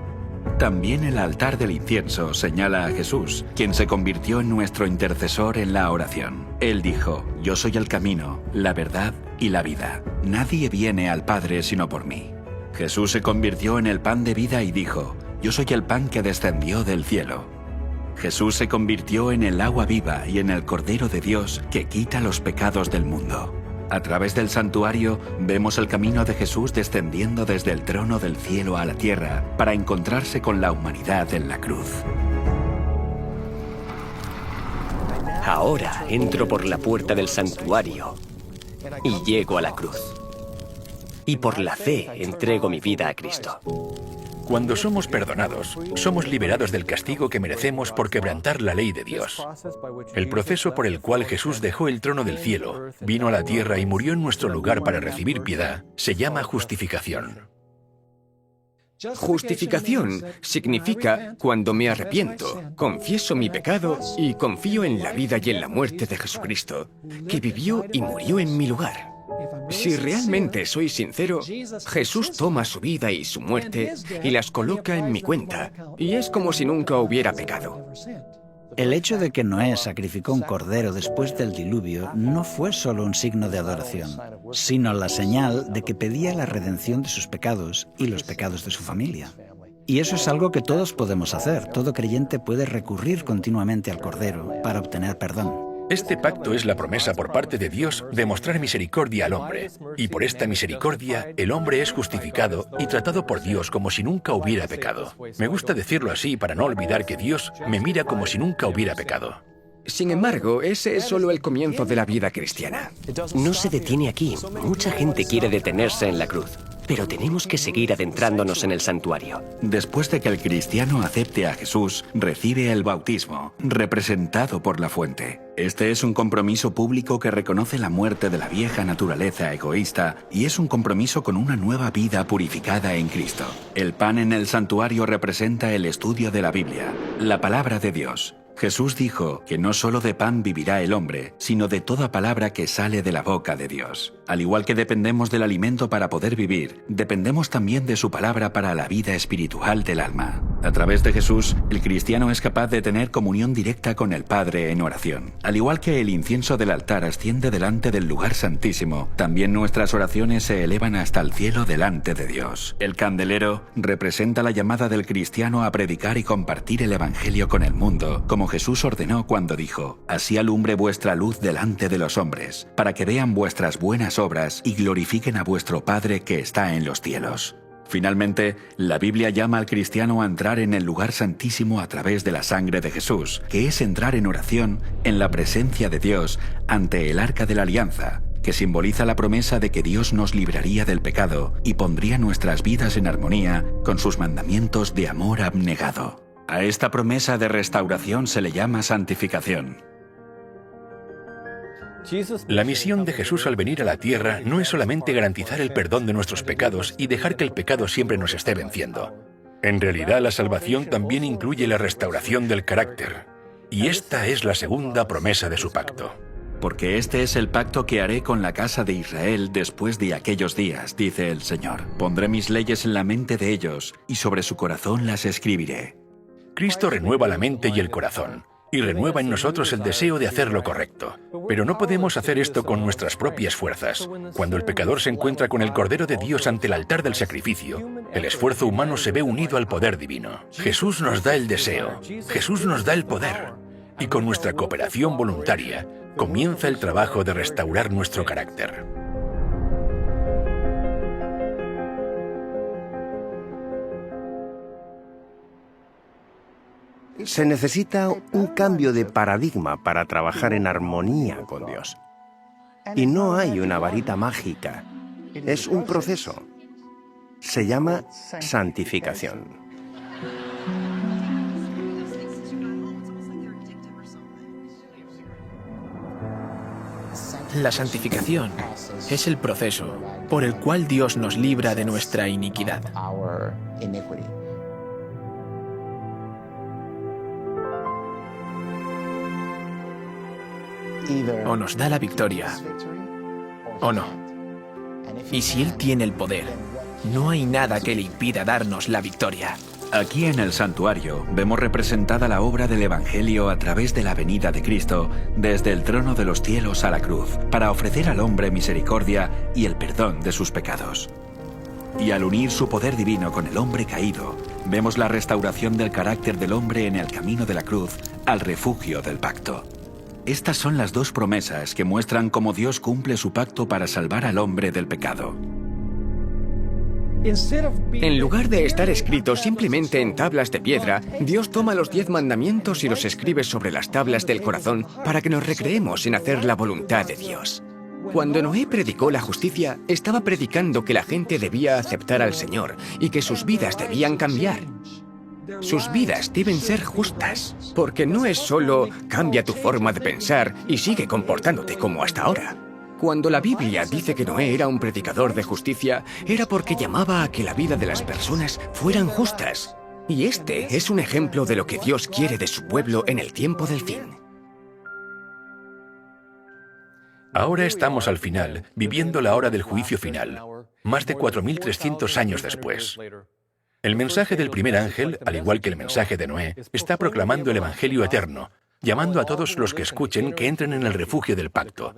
También el altar del incienso señala a Jesús, quien se convirtió en nuestro intercesor en la oración. Él dijo: «Yo soy el camino, la verdad y la vida. Nadie viene al Padre sino por mí». Jesús se convirtió en el pan de vida y dijo: «Yo soy el pan que descendió del cielo». Jesús se convirtió en el agua viva y en el Cordero de Dios que quita los pecados del mundo. A través del santuario vemos el camino de Jesús descendiendo desde el trono del cielo a la tierra para encontrarse con la humanidad en la cruz. Ahora entro por la puerta del santuario y llego a la cruz. Y por la fe entrego mi vida a Cristo. Cuando somos perdonados, somos liberados del castigo que merecemos por quebrantar la ley de Dios. El proceso por el cual Jesús dejó el trono del cielo, vino a la tierra y murió en nuestro lugar para recibir piedad, se llama justificación. Justificación significa cuando me arrepiento, confieso mi pecado y confío en la vida y en la muerte de Jesucristo, que vivió y murió en mi lugar. Si realmente soy sincero, Jesús toma su vida y su muerte y las coloca en mi cuenta, y es como si nunca hubiera pecado. El hecho de que Noé sacrificó un cordero después del diluvio no fue solo un signo de adoración, sino la señal de que pedía la redención de sus pecados y los pecados de su familia. Y eso es algo que todos podemos hacer. Todo creyente puede recurrir continuamente al cordero para obtener perdón. Este pacto es la promesa por parte de Dios de mostrar misericordia al hombre, y por esta misericordia el hombre es justificado y tratado por Dios como si nunca hubiera pecado. Me gusta decirlo así para no olvidar que Dios me mira como si nunca hubiera pecado. Sin embargo, ese es solo el comienzo de la vida cristiana. No se detiene aquí. Mucha gente quiere detenerse en la cruz. Pero tenemos que seguir adentrándonos en el santuario. Después de que el cristiano acepte a Jesús, recibe el bautismo, representado por la fuente. Este es un compromiso público que reconoce la muerte de la vieja naturaleza egoísta y es un compromiso con una nueva vida purificada en Cristo. El pan en el santuario representa el estudio de la Biblia, la palabra de Dios. Jesús dijo que no solo de pan vivirá el hombre, sino de toda palabra que sale de la boca de Dios. Al igual que dependemos del alimento para poder vivir, dependemos también de su palabra para la vida espiritual del alma. A través de Jesús, el cristiano es capaz de tener comunión directa con el Padre en oración. Al igual que el incienso del altar asciende delante del lugar santísimo, también nuestras oraciones se elevan hasta el cielo delante de Dios. El candelero representa la llamada del cristiano a predicar y compartir el Evangelio con el mundo, como Jesús ordenó cuando dijo: «Así alumbre vuestra luz delante de los hombres, para que vean vuestras buenas obras y glorifiquen a vuestro Padre que está en los cielos». Finalmente, la Biblia llama al cristiano a entrar en el lugar santísimo a través de la sangre de Jesús, que es entrar en oración en la presencia de Dios ante el arca de la alianza, que simboliza la promesa de que Dios nos libraría del pecado y pondría nuestras vidas en armonía con sus mandamientos de amor abnegado. A esta promesa de restauración se le llama santificación. La misión de Jesús al venir a la tierra no es solamente garantizar el perdón de nuestros pecados y dejar que el pecado siempre nos esté venciendo. En realidad, la salvación también incluye la restauración del carácter. Y esta es la segunda promesa de su pacto. Porque este es el pacto que haré con la casa de Israel después de aquellos días, dice el Señor. Pondré mis leyes en la mente de ellos y sobre su corazón las escribiré. Cristo renueva la mente y el corazón, y renueva en nosotros el deseo de hacer lo correcto. Pero no podemos hacer esto con nuestras propias fuerzas. Cuando el pecador se encuentra con el Cordero de Dios ante el altar del sacrificio, el esfuerzo humano se ve unido al poder divino. Jesús nos da el deseo, Jesús nos da el poder, y con nuestra cooperación voluntaria, comienza el trabajo de restaurar nuestro carácter. Se necesita un cambio de paradigma para trabajar en armonía con Dios. Y no hay una varita mágica. Es un proceso. Se llama santificación. La santificación es el proceso por el cual Dios nos libra de nuestra iniquidad. O nos da la victoria, o no. Y si Él tiene el poder, no hay nada que le impida darnos la victoria. Aquí en el santuario vemos representada la obra del Evangelio a través de la venida de Cristo desde el trono de los cielos a la cruz, para ofrecer al hombre misericordia y el perdón de sus pecados. Y al unir su poder divino con el hombre caído, vemos la restauración del carácter del hombre en el camino de la cruz al refugio del pacto. Estas son las dos promesas que muestran cómo Dios cumple su pacto para salvar al hombre del pecado. En lugar de estar escritos simplemente en tablas de piedra, Dios toma los 10 mandamientos y los escribe sobre las tablas del corazón para que nos recreemos en hacer la voluntad de Dios. Cuando Noé predicó la justicia, estaba predicando que la gente debía aceptar al Señor y que sus vidas debían cambiar. Sus vidas deben ser justas, porque no es solo cambia tu forma de pensar y sigue comportándote como hasta ahora. Cuando la Biblia dice que Noé era un predicador de justicia, era porque llamaba a que la vida de las personas fueran justas. Y este es un ejemplo de lo que Dios quiere de su pueblo en el tiempo del fin. Ahora estamos al final, viviendo la hora del juicio final, más de 4.300 años después. El mensaje del primer ángel, al igual que el mensaje de Noé, está proclamando el Evangelio eterno, llamando a todos los que escuchen que entren en el refugio del pacto.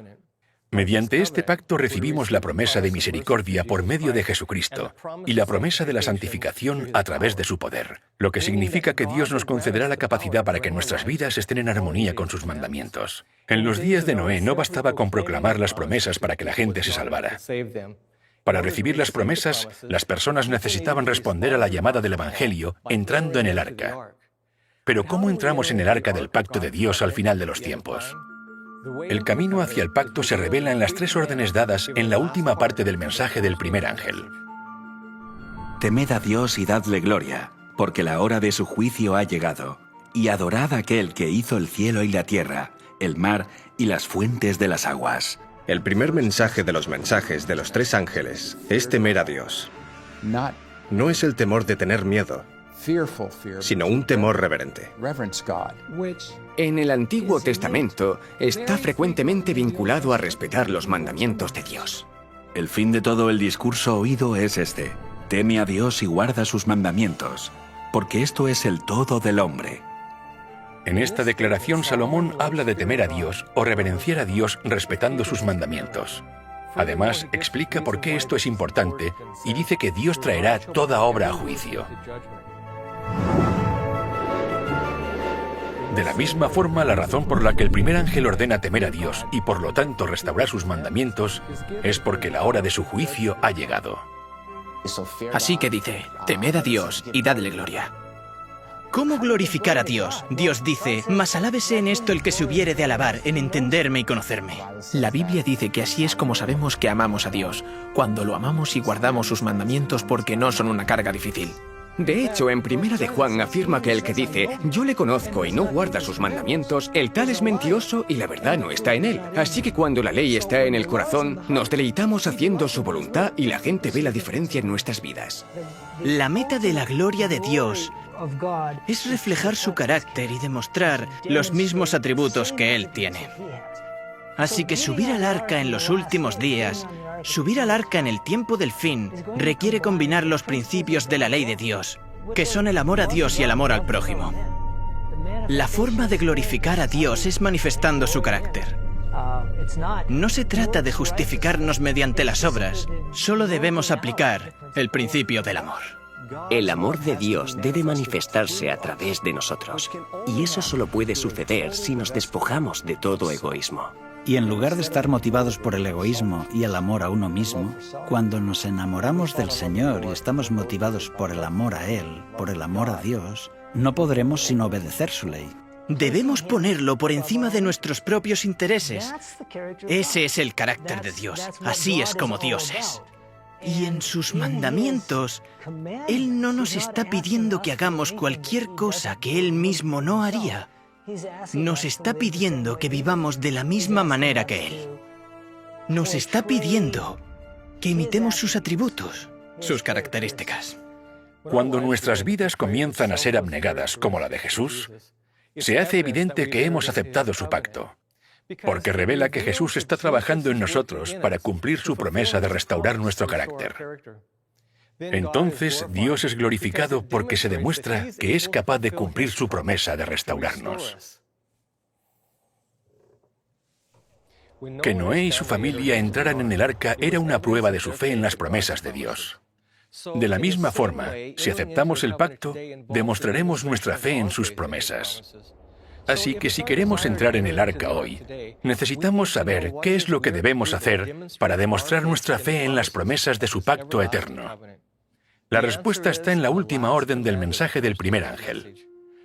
Mediante este pacto recibimos la promesa de misericordia por medio de Jesucristo y la promesa de la santificación a través de su poder, lo que significa que Dios nos concederá la capacidad para que nuestras vidas estén en armonía con sus mandamientos. En los días de Noé no bastaba con proclamar las promesas para que la gente se salvara. Para recibir las promesas, las personas necesitaban responder a la llamada del Evangelio entrando en el arca. Pero ¿cómo entramos en el arca del pacto de Dios al final de los tiempos? El camino hacia el pacto se revela en las 3 órdenes dadas en la última parte del mensaje del primer ángel. Temed a Dios y dadle gloria, porque la hora de su juicio ha llegado, y adorad a aquel que hizo el cielo y la tierra, el mar y las fuentes de las aguas. El primer mensaje de los mensajes de los 3 ángeles es temer a Dios. No es el temor de tener miedo, sino un temor reverente. En el Antiguo Testamento está frecuentemente vinculado a respetar los mandamientos de Dios. El fin de todo el discurso oído es este: teme a Dios y guarda sus mandamientos, porque esto es el todo del hombre. En esta declaración, Salomón habla de temer a Dios o reverenciar a Dios respetando sus mandamientos. Además, explica por qué esto es importante y dice que Dios traerá toda obra a juicio. De la misma forma, la razón por la que el primer ángel ordena temer a Dios y por lo tanto restaurar sus mandamientos es porque la hora de su juicio ha llegado. Así que dice, temed a Dios y dadle gloria. ¿Cómo glorificar a Dios? Dios dice, mas alábese en esto el que se hubiere de alabar, en entenderme y conocerme. La Biblia dice que así es como sabemos que amamos a Dios, cuando lo amamos y guardamos sus mandamientos porque no son una carga difícil. De hecho, en Primera de Juan afirma que el que dice, yo le conozco y no guarda sus mandamientos, el tal es mentiroso y la verdad no está en él. Así que cuando la ley está en el corazón, nos deleitamos haciendo su voluntad y la gente ve la diferencia en nuestras vidas. La meta de la gloria de Dios es reflejar su carácter y demostrar los mismos atributos que Él tiene. Así que subir al arca en los últimos días, subir al arca en el tiempo del fin, requiere combinar los principios de la ley de Dios, que son el amor a Dios y el amor al prójimo. La forma de glorificar a Dios es manifestando su carácter. No se trata de justificarnos mediante las obras, solo debemos aplicar el principio del amor. El amor de Dios debe manifestarse a través de nosotros, y eso solo puede suceder si nos despojamos de todo egoísmo. Y en lugar de estar motivados por el egoísmo y el amor a uno mismo, cuando nos enamoramos del Señor y estamos motivados por el amor a Él, por el amor a Dios, no podremos sino obedecer su ley. Debemos ponerlo por encima de nuestros propios intereses. Ese es el carácter de Dios. Así es como Dios es. Y en sus mandamientos, Él no nos está pidiendo que hagamos cualquier cosa que Él mismo no haría. Nos está pidiendo que vivamos de la misma manera que Él. Nos está pidiendo que imitemos sus atributos, sus características. Cuando nuestras vidas comienzan a ser abnegadas, como la de Jesús, se hace evidente que hemos aceptado su pacto, porque revela que Jesús está trabajando en nosotros para cumplir su promesa de restaurar nuestro carácter. Entonces, Dios es glorificado porque se demuestra que es capaz de cumplir su promesa de restaurarnos. Que Noé y su familia entraran en el arca era una prueba de su fe en las promesas de Dios. De la misma forma, si aceptamos el pacto, demostraremos nuestra fe en sus promesas. Así que si queremos entrar en el arca hoy, necesitamos saber qué es lo que debemos hacer para demostrar nuestra fe en las promesas de su pacto eterno. La respuesta está en la última orden del mensaje del primer ángel.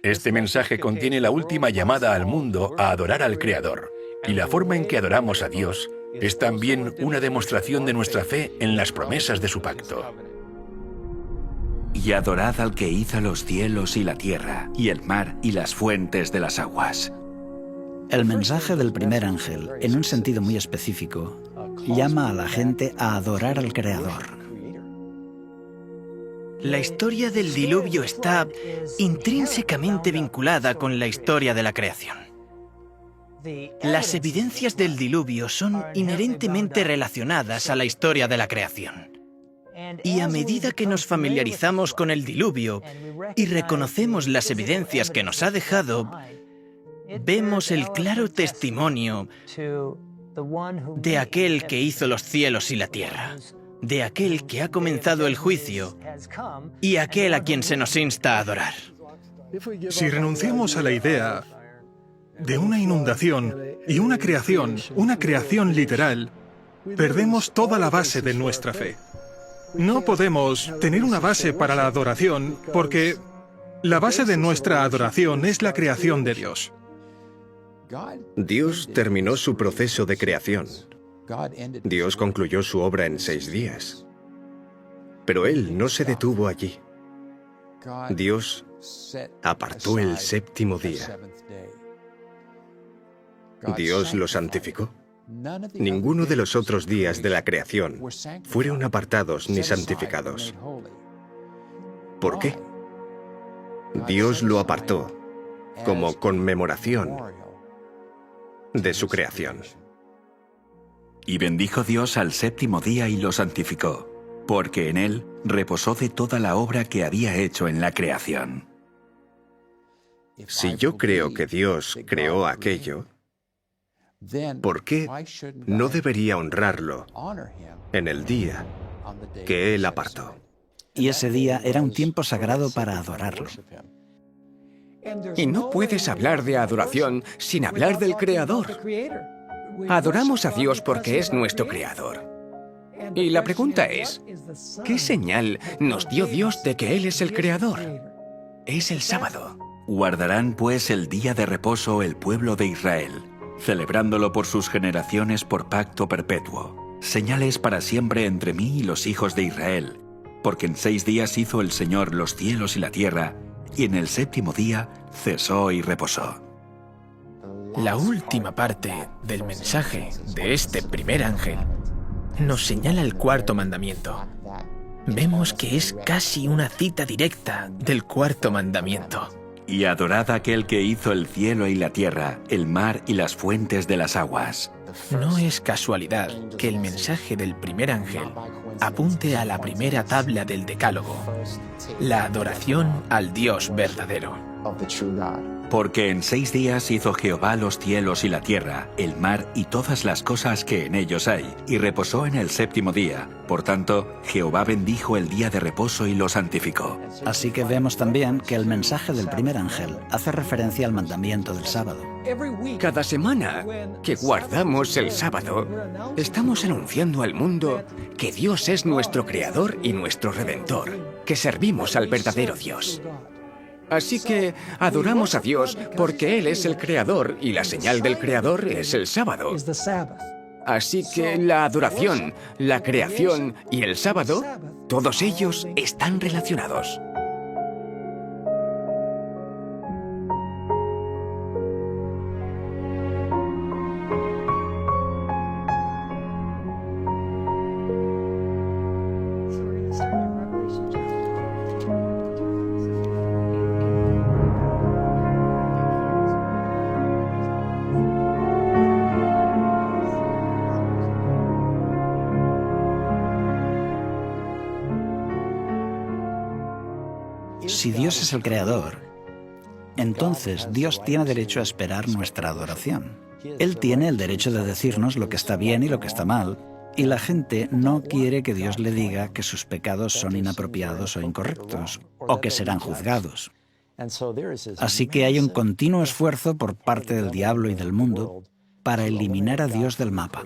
Este mensaje contiene la última llamada al mundo a adorar al Creador, y la forma en que adoramos a Dios es también una demostración de nuestra fe en las promesas de su pacto. Y adorad al que hizo los cielos y la tierra, y el mar y las fuentes de las aguas. El mensaje del primer ángel, en un sentido muy específico, llama a la gente a adorar al Creador. La historia del diluvio está intrínsecamente vinculada con la historia de la creación. Las evidencias del diluvio son inherentemente relacionadas a la historia de la creación. Y a medida que nos familiarizamos con el diluvio y reconocemos las evidencias que nos ha dejado, vemos el claro testimonio de aquel que hizo los cielos y la tierra, de aquel que ha comenzado el juicio y aquel a quien se nos insta a adorar. Si renunciamos a la idea de una inundación y una creación literal, perdemos toda la base de nuestra fe. No podemos tener una base para la adoración porque la base de nuestra adoración es la creación de Dios. Dios terminó su proceso de creación. Dios concluyó su obra en 6 días. Pero Él no se detuvo allí. Dios apartó el 7º día. Dios lo santificó. Ninguno de los otros días de la creación fueron apartados ni santificados. ¿Por qué? Dios lo apartó como conmemoración de su creación. Y bendijo Dios al 7º día y lo santificó, porque en él reposó de toda la obra que había hecho en la creación. Si yo creo que Dios creó aquello, ¿por qué no debería honrarlo en el día que Él apartó? Y ese día era un tiempo sagrado para adorarlo. Y no puedes hablar de adoración sin hablar del Creador. Adoramos a Dios porque es nuestro Creador. Y la pregunta es, ¿qué señal nos dio Dios de que Él es el Creador? Es el sábado. Guardarán pues el día de reposo el pueblo de Israel, celebrándolo por sus generaciones por pacto perpetuo, señales para siempre entre mí y los hijos de Israel, porque en 6 días hizo el Señor los cielos y la tierra, y en el 7º día cesó y reposó. La última parte del mensaje de este primer ángel nos señala el 4º mandamiento. Vemos que es casi una cita directa del 4º mandamiento. Y adorad a aquel que hizo el cielo y la tierra, el mar y las fuentes de las aguas. No es casualidad que el mensaje del primer ángel apunte a la primera tabla del Decálogo, la adoración al Dios verdadero. Porque en 6 días hizo Jehová los cielos y la tierra, el mar y todas las cosas que en ellos hay, y reposó en el 7º día. Por tanto, Jehová bendijo el día de reposo y lo santificó. Así que vemos también que el mensaje del primer ángel hace referencia al mandamiento del sábado. Cada semana que guardamos el sábado, estamos anunciando al mundo que Dios es nuestro Creador y nuestro Redentor, que servimos al verdadero Dios. Así que adoramos a Dios porque Él es el creador y la señal del creador es el sábado. Así que la adoración, la creación y el sábado, todos ellos están relacionados. Si Dios es el creador, entonces Dios tiene derecho a esperar nuestra adoración. Él tiene el derecho de decirnos lo que está bien y lo que está mal, y la gente no quiere que Dios le diga que sus pecados son inapropiados o incorrectos, o que serán juzgados. Así que hay un continuo esfuerzo por parte del diablo y del mundo para eliminar a Dios del mapa.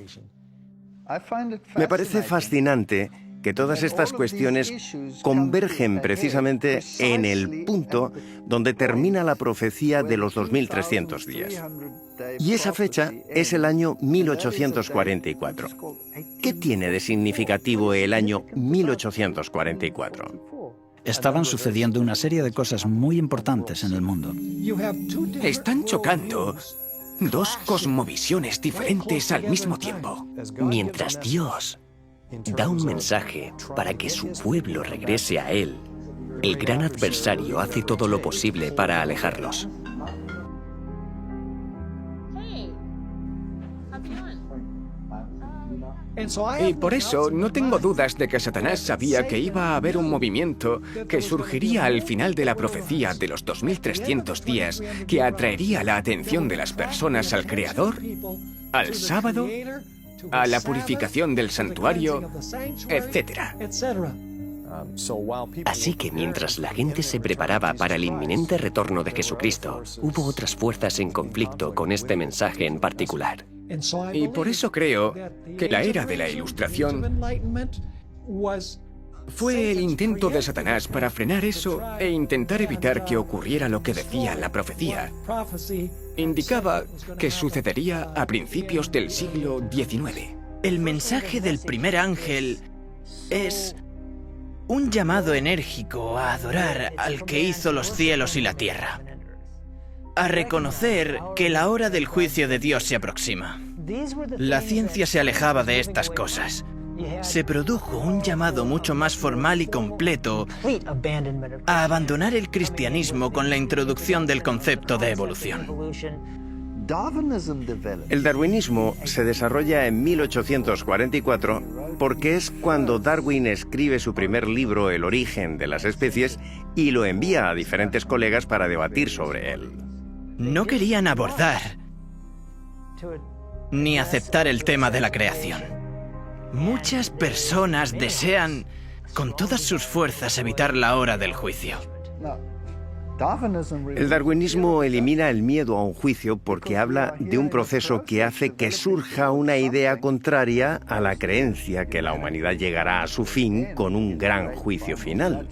Me parece fascinante que todas estas cuestiones convergen precisamente en el punto donde termina la profecía de los 2300 días. Y esa fecha es el año 1844. ¿Qué tiene de significativo el año 1844? Estaban sucediendo una serie de cosas muy importantes en el mundo. Están chocando dos cosmovisiones diferentes al mismo tiempo. Mientras Dios da un mensaje para que su pueblo regrese a Él, el gran adversario hace todo lo posible para alejarlos. Y por eso no tengo dudas de que Satanás sabía que iba a haber un movimiento que surgiría al final de la profecía de los 2300 días que atraería la atención de las personas al Creador, al sábado, a la purificación del santuario, etc. Así que mientras la gente se preparaba para el inminente retorno de Jesucristo, hubo otras fuerzas en conflicto con este mensaje en particular. Y por eso creo que la era de la Ilustración fue el intento de Satanás para frenar eso e intentar evitar que ocurriera lo que decía la profecía. Indicaba que sucedería a principios del siglo XIX. El mensaje del primer ángel es un llamado enérgico a adorar al que hizo los cielos y la tierra, a reconocer que la hora del juicio de Dios se aproxima. La ciencia se alejaba de estas cosas. Se produjo un llamado mucho más formal y completo a abandonar el cristianismo con la introducción del concepto de evolución. El darwinismo se desarrolla en 1844 porque es cuando Darwin escribe su primer libro, El origen de las especies, y lo envía a diferentes colegas para debatir sobre él. No querían abordar ni aceptar el tema de la creación. Muchas personas desean con todas sus fuerzas evitar la hora del juicio. El darwinismo elimina el miedo a un juicio porque habla de un proceso que hace que surja una idea contraria a la creencia que la humanidad llegará a su fin con un gran juicio final.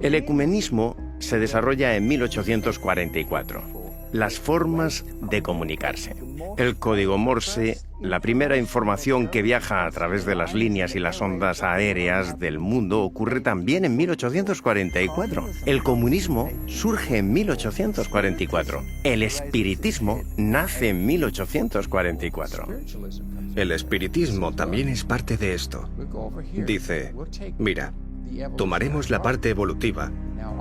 El ecumenismo se desarrolla en 1844. Las formas de comunicarse. El código Morse, la primera información que viaja a través de las líneas y las ondas aéreas del mundo, ocurre también en 1844. El comunismo surge en 1844. El espiritismo nace en 1844. El espiritismo también es parte de esto. Dice, mira, tomaremos la parte evolutiva,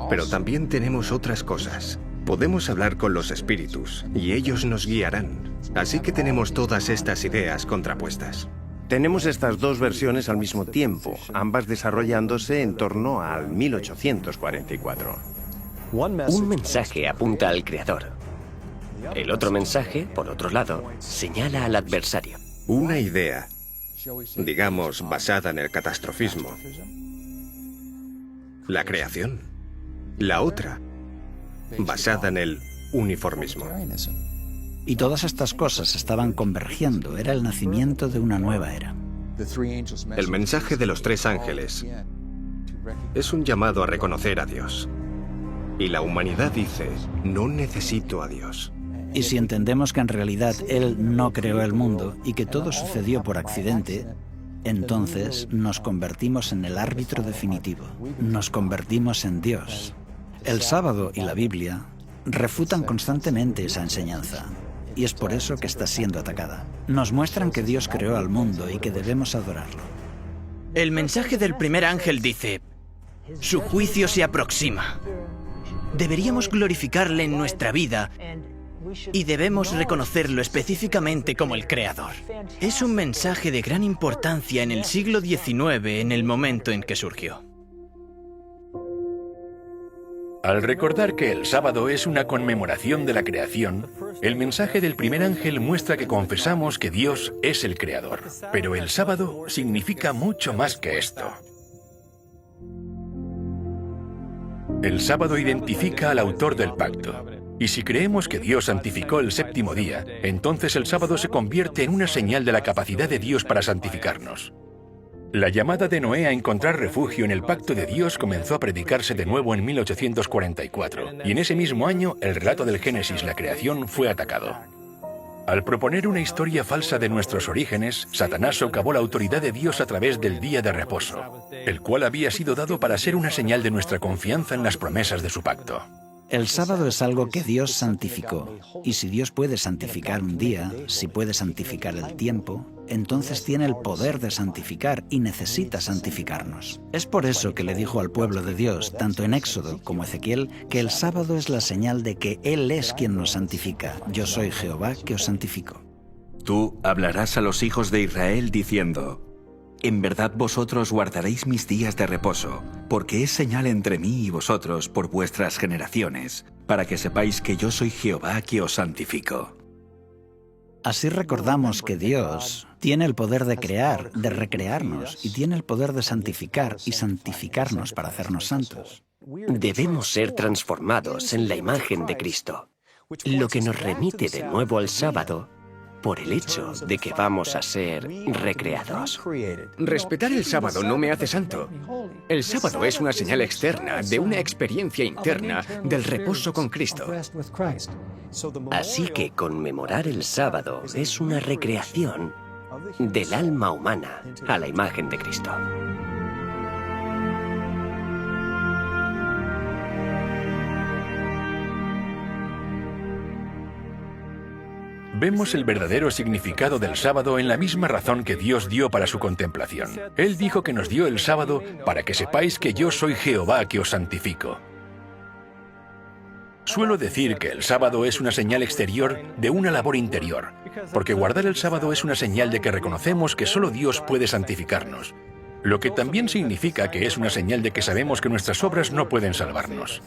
pero también tenemos otras cosas. Podemos hablar con los espíritus y ellos nos guiarán. Así que tenemos todas estas ideas contrapuestas. Tenemos estas dos versiones al mismo tiempo, ambas desarrollándose en torno al 1844. Un mensaje apunta al Creador. El otro mensaje, por otro lado, señala al adversario. Una idea, digamos, basada en el catastrofismo. La creación. La otra, basada en el uniformismo. Y todas estas cosas estaban convergiendo. Era el nacimiento de una nueva era. El mensaje de los tres ángeles es un llamado a reconocer a Dios. Y la humanidad dice, no necesito a Dios. Y si entendemos que en realidad Él no creó el mundo y que todo sucedió por accidente, entonces nos convertimos en el árbitro definitivo. Nos convertimos en Dios. El sábado y la Biblia refutan constantemente esa enseñanza. Y es por eso que está siendo atacada. Nos muestran que Dios creó al mundo y que debemos adorarlo. El mensaje del primer ángel dice: su juicio se aproxima. Deberíamos glorificarle en nuestra vida y debemos reconocerlo específicamente como el Creador. Es un mensaje de gran importancia en el siglo XIX, en el momento en que surgió. Al recordar que el sábado es una conmemoración de la creación, el mensaje del primer ángel muestra que confesamos que Dios es el creador. Pero el sábado significa mucho más que esto. El sábado identifica al autor del pacto. Y si creemos que Dios santificó el séptimo día, entonces el sábado se convierte en una señal de la capacidad de Dios para santificarnos. La llamada de Noé a encontrar refugio en el pacto de Dios comenzó a predicarse de nuevo en 1844, y en ese mismo año el relato del Génesis, la creación, fue atacado. Al proponer una historia falsa de nuestros orígenes, Satanás socavó la autoridad de Dios a través del día de reposo, el cual había sido dado para ser una señal de nuestra confianza en las promesas de su pacto. El sábado es algo que Dios santificó, y si Dios puede santificar un día, si puede santificar el tiempo, entonces tiene el poder de santificar y necesita santificarnos. Es por eso que le dijo al pueblo de Dios, tanto en Éxodo como Ezequiel, que el sábado es la señal de que Él es quien nos santifica. Yo soy Jehová que os santifico. Tú hablarás a los hijos de Israel diciendo: en verdad vosotros guardaréis mis días de reposo, porque es señal entre mí y vosotros por vuestras generaciones, para que sepáis que yo soy Jehová que os santifico. Así recordamos que Dios tiene el poder de crear, de recrearnos, y tiene el poder de santificar y santificarnos para hacernos santos. Debemos ser transformados en la imagen de Cristo, lo que nos remite de nuevo al sábado por el hecho de que vamos a ser recreados. Respetar el sábado no me hace santo. El sábado es una señal externa de una experiencia interna del reposo con Cristo. Así que conmemorar el sábado es una recreación del alma humana a la imagen de Cristo. Vemos el verdadero significado del sábado en la misma razón que Dios dio para su contemplación. Él dijo que nos dio el sábado para que sepáis que yo soy Jehová que os santifico. Suelo decir que el sábado es una señal exterior de una labor interior, porque guardar el sábado es una señal de que reconocemos que solo Dios puede santificarnos, lo que también significa que es una señal de que sabemos que nuestras obras no pueden salvarnos.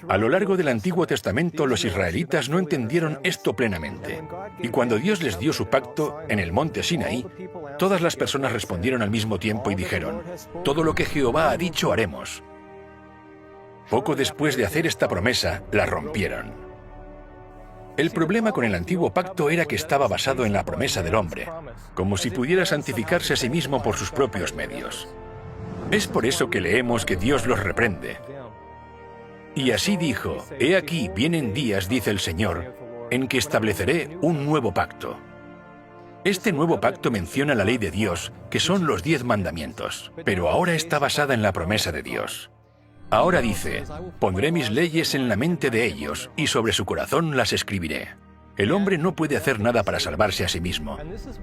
A lo largo del Antiguo Testamento, los israelitas no entendieron esto plenamente. Y cuando Dios les dio su pacto en el monte Sinaí, todas las personas respondieron al mismo tiempo y dijeron: todo lo que Jehová ha dicho haremos. Poco después de hacer esta promesa, la rompieron. El problema con el antiguo pacto era que estaba basado en la promesa del hombre, como si pudiera santificarse a sí mismo por sus propios medios. Es por eso que leemos que Dios los reprende. Y así dijo: he aquí, vienen días, dice el Señor, en que estableceré un nuevo pacto. Este nuevo pacto menciona la ley de Dios, que son los 10 mandamientos, pero ahora está basada en la promesa de Dios. Ahora dice: pondré mis leyes en la mente de ellos, y sobre su corazón las escribiré. El hombre no puede hacer nada para salvarse a sí mismo.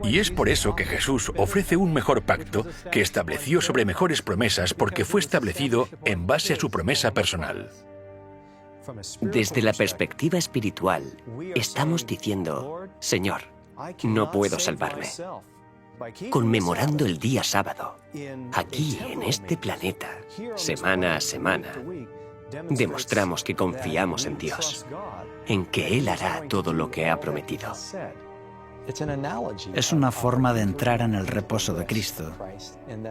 Y es por eso que Jesús ofrece un mejor pacto que estableció sobre mejores promesas, porque fue establecido en base a su promesa personal. Desde la perspectiva espiritual, estamos diciendo: Señor, no puedo salvarme. Conmemorando el día sábado, aquí en este planeta, semana a semana, demostramos que confiamos en Dios, en que Él hará todo lo que ha prometido. Es una forma de entrar en el reposo de Cristo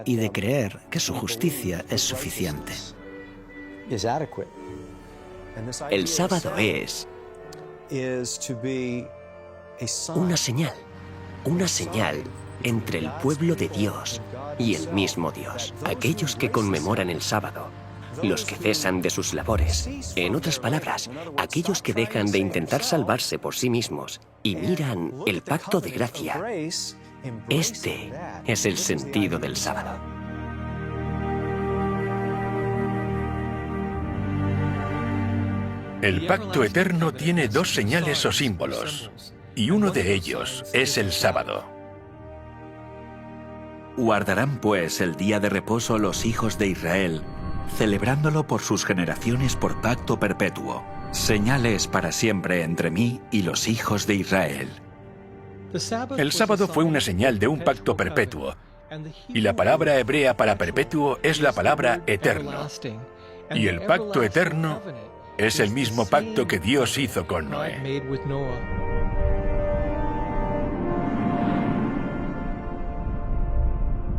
y de creer que su justicia es suficiente. El sábado es una señal entre el pueblo de Dios y el mismo Dios. Aquellos que conmemoran el sábado los que cesan de sus labores. En otras palabras, aquellos que dejan de intentar salvarse por sí mismos y miran el pacto de gracia. Este es el sentido del sábado. El pacto eterno tiene dos señales o símbolos, y uno de ellos es el sábado. Guardarán pues el día de reposo los hijos de Israel, celebrándolo por sus generaciones por pacto perpetuo. Señales para siempre entre mí y los hijos de Israel. El sábado fue una señal de un pacto perpetuo, y la palabra hebrea para perpetuo es la palabra eterno. Y el pacto eterno es el mismo pacto que Dios hizo con Noé.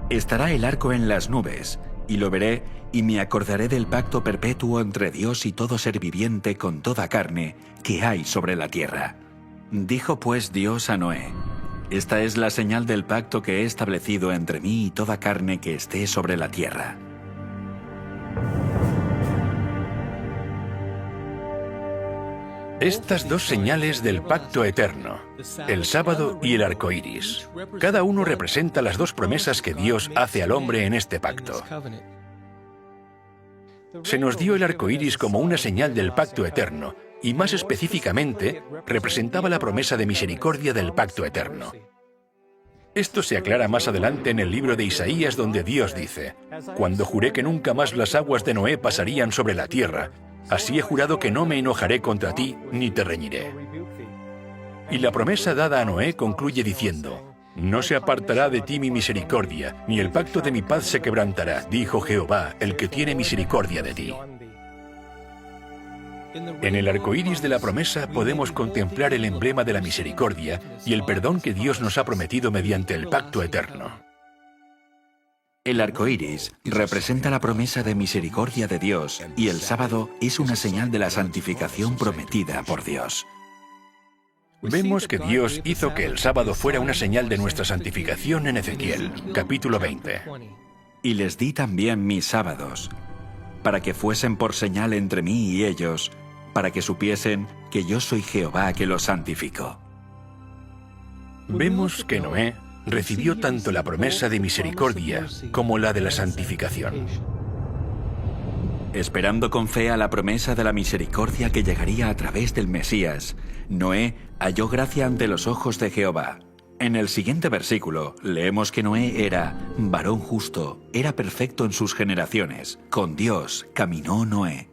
Estará el arco en las nubes, y lo veré, y me acordaré del pacto perpetuo entre Dios y todo ser viviente con toda carne que hay sobre la tierra. Dijo pues Dios a Noé: Esta es la señal del pacto que he establecido entre mí y toda carne que esté sobre la tierra. Estas dos señales del pacto eterno, el sábado y el arco iris, cada uno representa las dos promesas que Dios hace al hombre en este pacto. Se nos dio el arco iris como una señal del pacto eterno, y más específicamente, representaba la promesa de misericordia del pacto eterno. Esto se aclara más adelante en el libro de Isaías, donde Dios dice: Cuando juré que nunca más las aguas de Noé pasarían sobre la tierra, así he jurado que no me enojaré contra ti, ni te reñiré. Y la promesa dada a Noé concluye diciendo: No se apartará de ti mi misericordia, ni el pacto de mi paz se quebrantará, dijo Jehová, el que tiene misericordia de ti. En el arco iris de la promesa podemos contemplar el emblema de la misericordia y el perdón que Dios nos ha prometido mediante el pacto eterno. El arco iris representa la promesa de misericordia de Dios, y el sábado es una señal de la santificación prometida por Dios. Vemos que Dios hizo que el sábado fuera una señal de nuestra santificación en Ezequiel, capítulo 20. Y les di también mis sábados, para que fuesen por señal entre mí y ellos, para que supiesen que yo soy Jehová que los santifico. Vemos que Noé recibió tanto la promesa de misericordia como la de la santificación. Esperando con fe a la promesa de la misericordia que llegaría a través del Mesías, Noé halló gracia ante los ojos de Jehová. En el siguiente versículo leemos que Noé era varón justo, era perfecto en sus generaciones. Con Dios caminó Noé.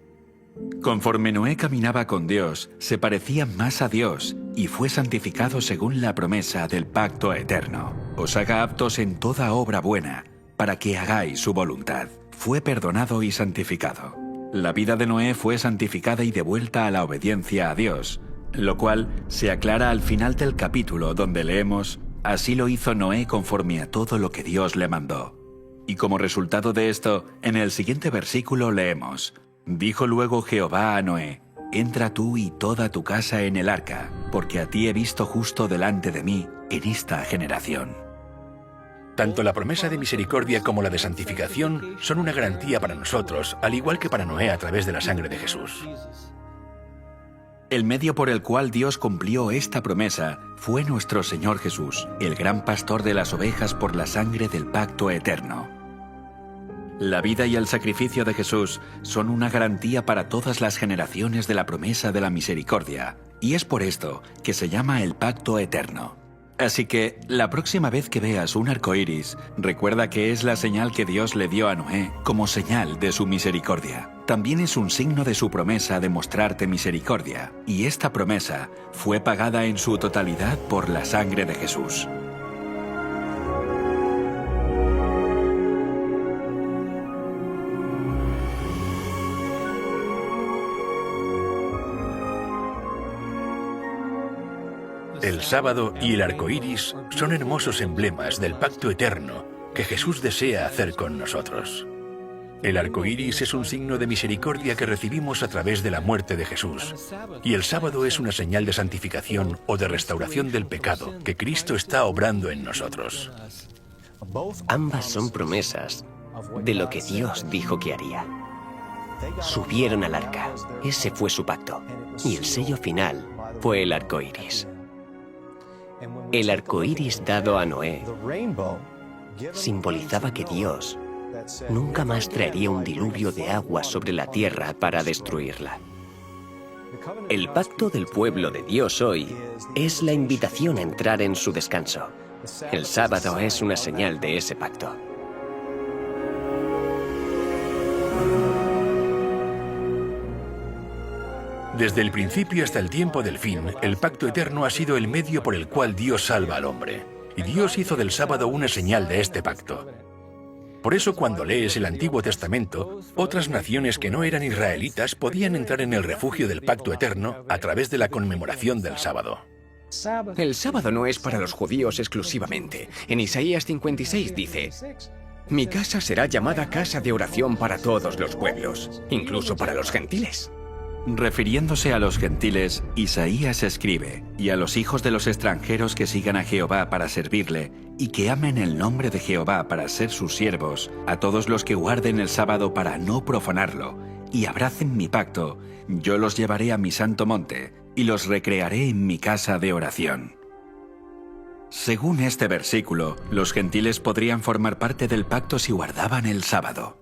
Conforme Noé caminaba con Dios, se parecía más a Dios y fue santificado según la promesa del pacto eterno. Os haga aptos en toda obra buena, para que hagáis su voluntad. Fue perdonado y santificado. La vida de Noé fue santificada y devuelta a la obediencia a Dios, lo cual se aclara al final del capítulo, donde leemos: Así lo hizo Noé conforme a todo lo que Dios le mandó. Y como resultado de esto, en el siguiente versículo leemos: Dijo luego Jehová a Noé: Entra tú y toda tu casa en el arca, porque a ti he visto justo delante de mí en esta generación. Tanto la promesa de misericordia como la de santificación son una garantía para nosotros, al igual que para Noé a través de la sangre de Jesús. El medio por el cual Dios cumplió esta promesa fue nuestro Señor Jesús, el gran pastor de las ovejas por la sangre del pacto eterno. La vida y el sacrificio de Jesús son una garantía para todas las generaciones de la promesa de la misericordia, y es por esto que se llama el pacto eterno. Así que, la próxima vez que veas un arco iris, recuerda que es la señal que Dios le dio a Noé como señal de su misericordia. También es un signo de su promesa de mostrarte misericordia, y esta promesa fue pagada en su totalidad por la sangre de Jesús. El sábado y el arco iris son hermosos emblemas del pacto eterno que Jesús desea hacer con nosotros. El arco iris es un signo de misericordia que recibimos a través de la muerte de Jesús, y el sábado es una señal de santificación o de restauración del pecado que Cristo está obrando en nosotros. Ambas son promesas de lo que Dios dijo que haría. Subieron al arca. Ese fue su pacto. Y el sello final fue el arco iris. El arco iris dado a Noé simbolizaba que Dios nunca más traería un diluvio de agua sobre la tierra para destruirla. El pacto del pueblo de Dios hoy es la invitación a entrar en su descanso. El sábado es una señal de ese pacto. Desde el principio hasta el tiempo del fin, el pacto eterno ha sido el medio por el cual Dios salva al hombre. Y Dios hizo del sábado una señal de este pacto. Por eso cuando lees el Antiguo Testamento, otras naciones que no eran israelitas podían entrar en el refugio del pacto eterno a través de la conmemoración del sábado. El sábado no es para los judíos exclusivamente. En Isaías 56 dice: mi casa será llamada casa de oración para todos los pueblos, incluso para los gentiles. Refiriéndose a los gentiles, Isaías escribe: y a los hijos de los extranjeros que sigan a Jehová para servirle, y que amen el nombre de Jehová para ser sus siervos, a todos los que guarden el sábado para no profanarlo, y abracen mi pacto, yo los llevaré a mi santo monte, y los recrearé en mi casa de oración. Según este versículo, los gentiles podrían formar parte del pacto si guardaban el sábado.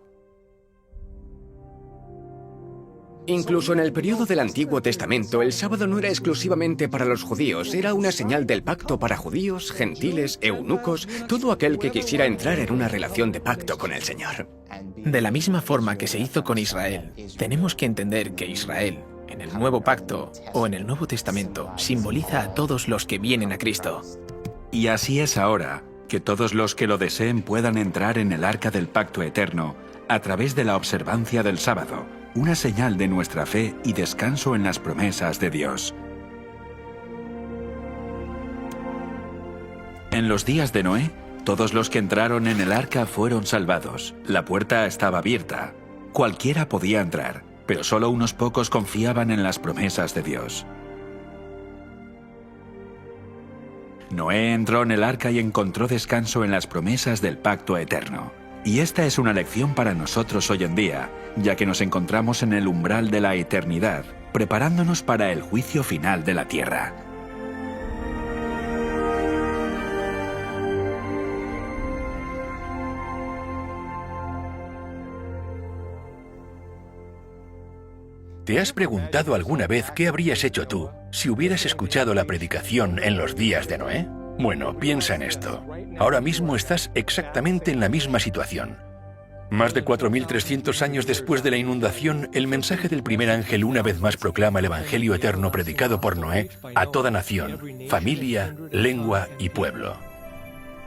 Incluso en el periodo del Antiguo Testamento, el sábado no era exclusivamente para los judíos, era una señal del pacto para judíos, gentiles, eunucos, todo aquel que quisiera entrar en una relación de pacto con el Señor. De la misma forma que se hizo con Israel, tenemos que entender que Israel, en el Nuevo Pacto o en el Nuevo Testamento, simboliza a todos los que vienen a Cristo. Y así es ahora, que todos los que lo deseen puedan entrar en el arca del pacto eterno a través de la observancia del sábado, una señal de nuestra fe y descanso en las promesas de Dios. En los días de Noé, todos los que entraron en el arca fueron salvados. La puerta estaba abierta. Cualquiera podía entrar, pero solo unos pocos confiaban en las promesas de Dios. Noé entró en el arca y encontró descanso en las promesas del pacto eterno. Y esta es una lección para nosotros hoy en día, ya que nos encontramos en el umbral de la eternidad, preparándonos para el juicio final de la tierra. ¿Te has preguntado alguna vez qué habrías hecho tú si hubieras escuchado la predicación en los días de Noé? Bueno, piensa en esto. Ahora mismo estás exactamente en la misma situación. Más de 4.300 años después de la inundación, el mensaje del primer ángel una vez más proclama el Evangelio eterno predicado por Noé a toda nación, familia, lengua y pueblo.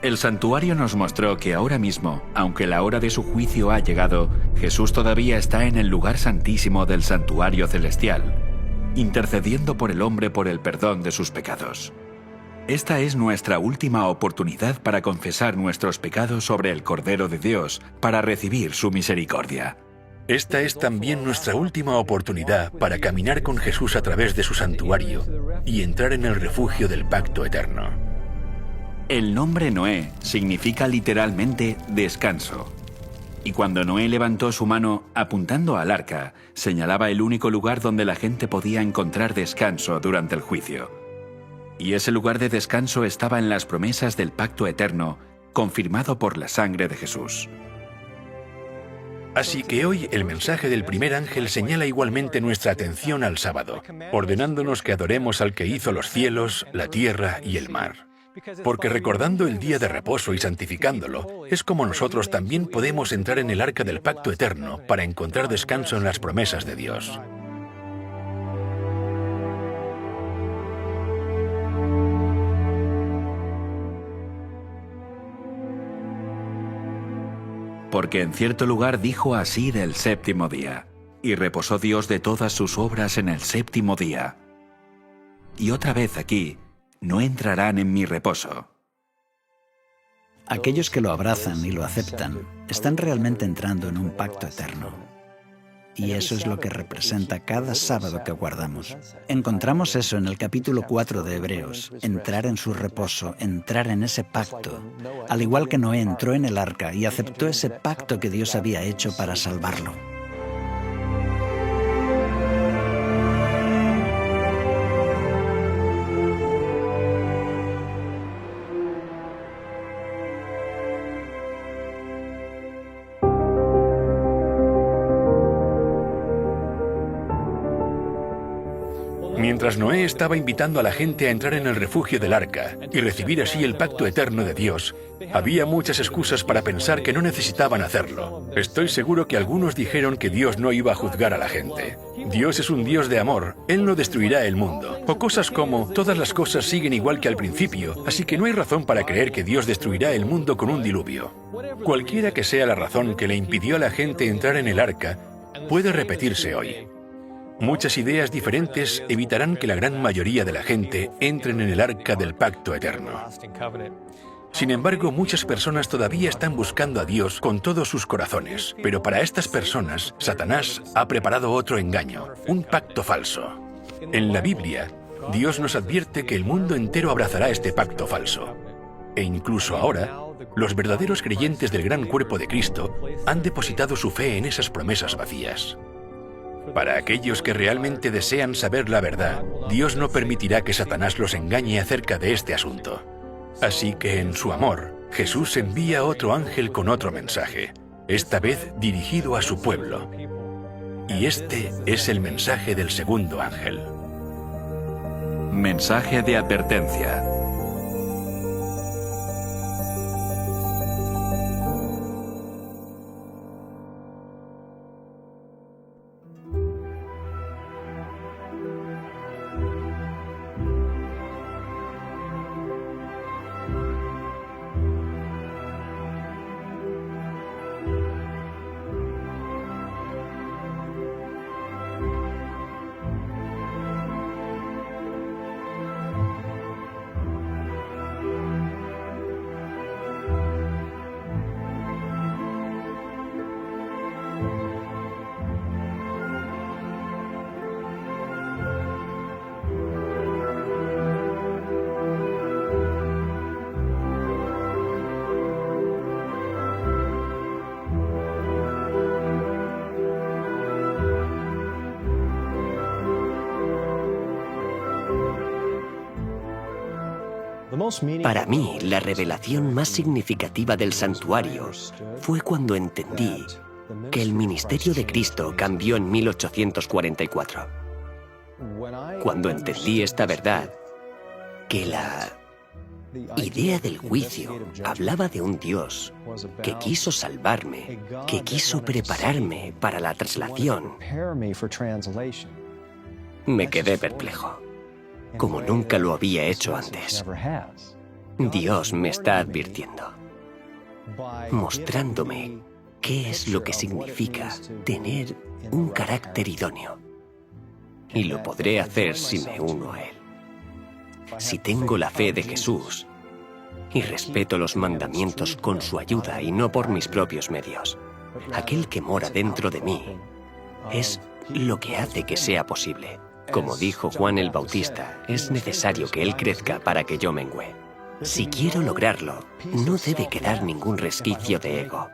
El santuario nos mostró que ahora mismo, aunque la hora de su juicio ha llegado, Jesús todavía está en el lugar santísimo del santuario celestial, intercediendo por el hombre por el perdón de sus pecados. Esta es nuestra última oportunidad para confesar nuestros pecados sobre el Cordero de Dios, para recibir su misericordia. Esta es también nuestra última oportunidad para caminar con Jesús a través de su santuario y entrar en el refugio del pacto eterno. El nombre Noé significa literalmente descanso. Y cuando Noé levantó su mano apuntando al arca, señalaba el único lugar donde la gente podía encontrar descanso durante el juicio. Y ese lugar de descanso estaba en las promesas del pacto eterno, confirmado por la sangre de Jesús. Así que hoy el mensaje del primer ángel señala igualmente nuestra atención al sábado, ordenándonos que adoremos al que hizo los cielos, la tierra y el mar. Porque recordando el día de reposo y santificándolo, es como nosotros también podemos entrar en el arca del pacto eterno para encontrar descanso en las promesas de Dios. Porque en cierto lugar dijo así del séptimo día, y reposó Dios de todas sus obras en el séptimo día. Y otra vez aquí, no entrarán en mi reposo. Aquellos que lo abrazan y lo aceptan están realmente entrando en un pacto eterno. Y eso es lo que representa cada sábado que guardamos. Encontramos eso en el capítulo 4 de Hebreos, entrar en su reposo, entrar en ese pacto, al igual que Noé entró en el arca y aceptó ese pacto que Dios había hecho para salvarlo. Mientras Noé estaba invitando a la gente a entrar en el refugio del arca y recibir así el pacto eterno de Dios, había muchas excusas para pensar que no necesitaban hacerlo. Estoy seguro que algunos dijeron que Dios no iba a juzgar a la gente. Dios es un Dios de amor, Él no destruirá el mundo. O cosas como, todas las cosas siguen igual que al principio, así que no hay razón para creer que Dios destruirá el mundo con un diluvio. Cualquiera que sea la razón que le impidió a la gente entrar en el arca, puede repetirse hoy. Muchas ideas diferentes evitarán que la gran mayoría de la gente entren en el arca del pacto eterno. Sin embargo, muchas personas todavía están buscando a Dios con todos sus corazones. Pero para estas personas, Satanás ha preparado otro engaño, un pacto falso. En la Biblia, Dios nos advierte que el mundo entero abrazará este pacto falso. E incluso ahora, los verdaderos creyentes del gran cuerpo de Cristo han depositado su fe en esas promesas vacías. Para aquellos que realmente desean saber la verdad, Dios no permitirá que Satanás los engañe acerca de este asunto. Así que en su amor, Jesús envía otro ángel con otro mensaje, esta vez dirigido a su pueblo. Y este es el mensaje del segundo ángel. Mensaje de advertencia. Para mí, la revelación más significativa del santuario fue cuando entendí que el ministerio de Cristo cambió en 1844. Cuando entendí esta verdad, que la idea del juicio hablaba de un Dios que quiso salvarme, que quiso prepararme para la traslación, me quedé perplejo, como nunca lo había hecho antes. Dios me está advirtiendo, mostrándome qué es lo que significa tener un carácter idóneo. Y lo podré hacer si me uno a Él. Si tengo la fe de Jesús y respeto los mandamientos con su ayuda y no por mis propios medios. Aquel que mora dentro de mí es lo que hace que sea posible. Como dijo Juan el Bautista, es necesario que Él crezca para que yo mengüe. Si quiero lograrlo, no debe quedar ningún resquicio de ego.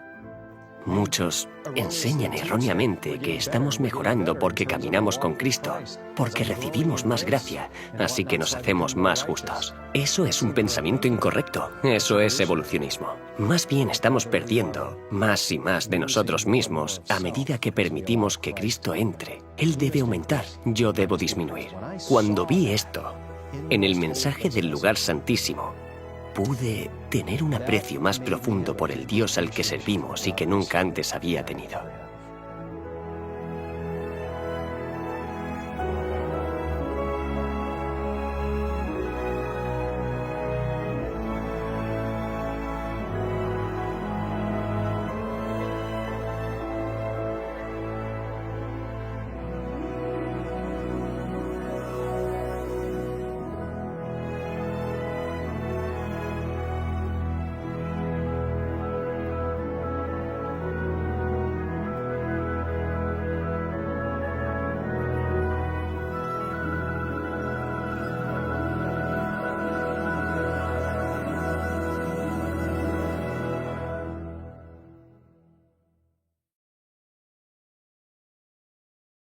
Muchos enseñan erróneamente que estamos mejorando porque caminamos con Cristo, porque recibimos más gracia, así que nos hacemos más justos. Eso es un pensamiento incorrecto. Eso es evolucionismo. Más bien estamos perdiendo más y más de nosotros mismos a medida que permitimos que Cristo entre. Él debe aumentar, yo debo disminuir. Cuando vi esto, en el mensaje del lugar santísimo, pude tener un aprecio más profundo por el Dios al que servimos y que nunca antes había tenido.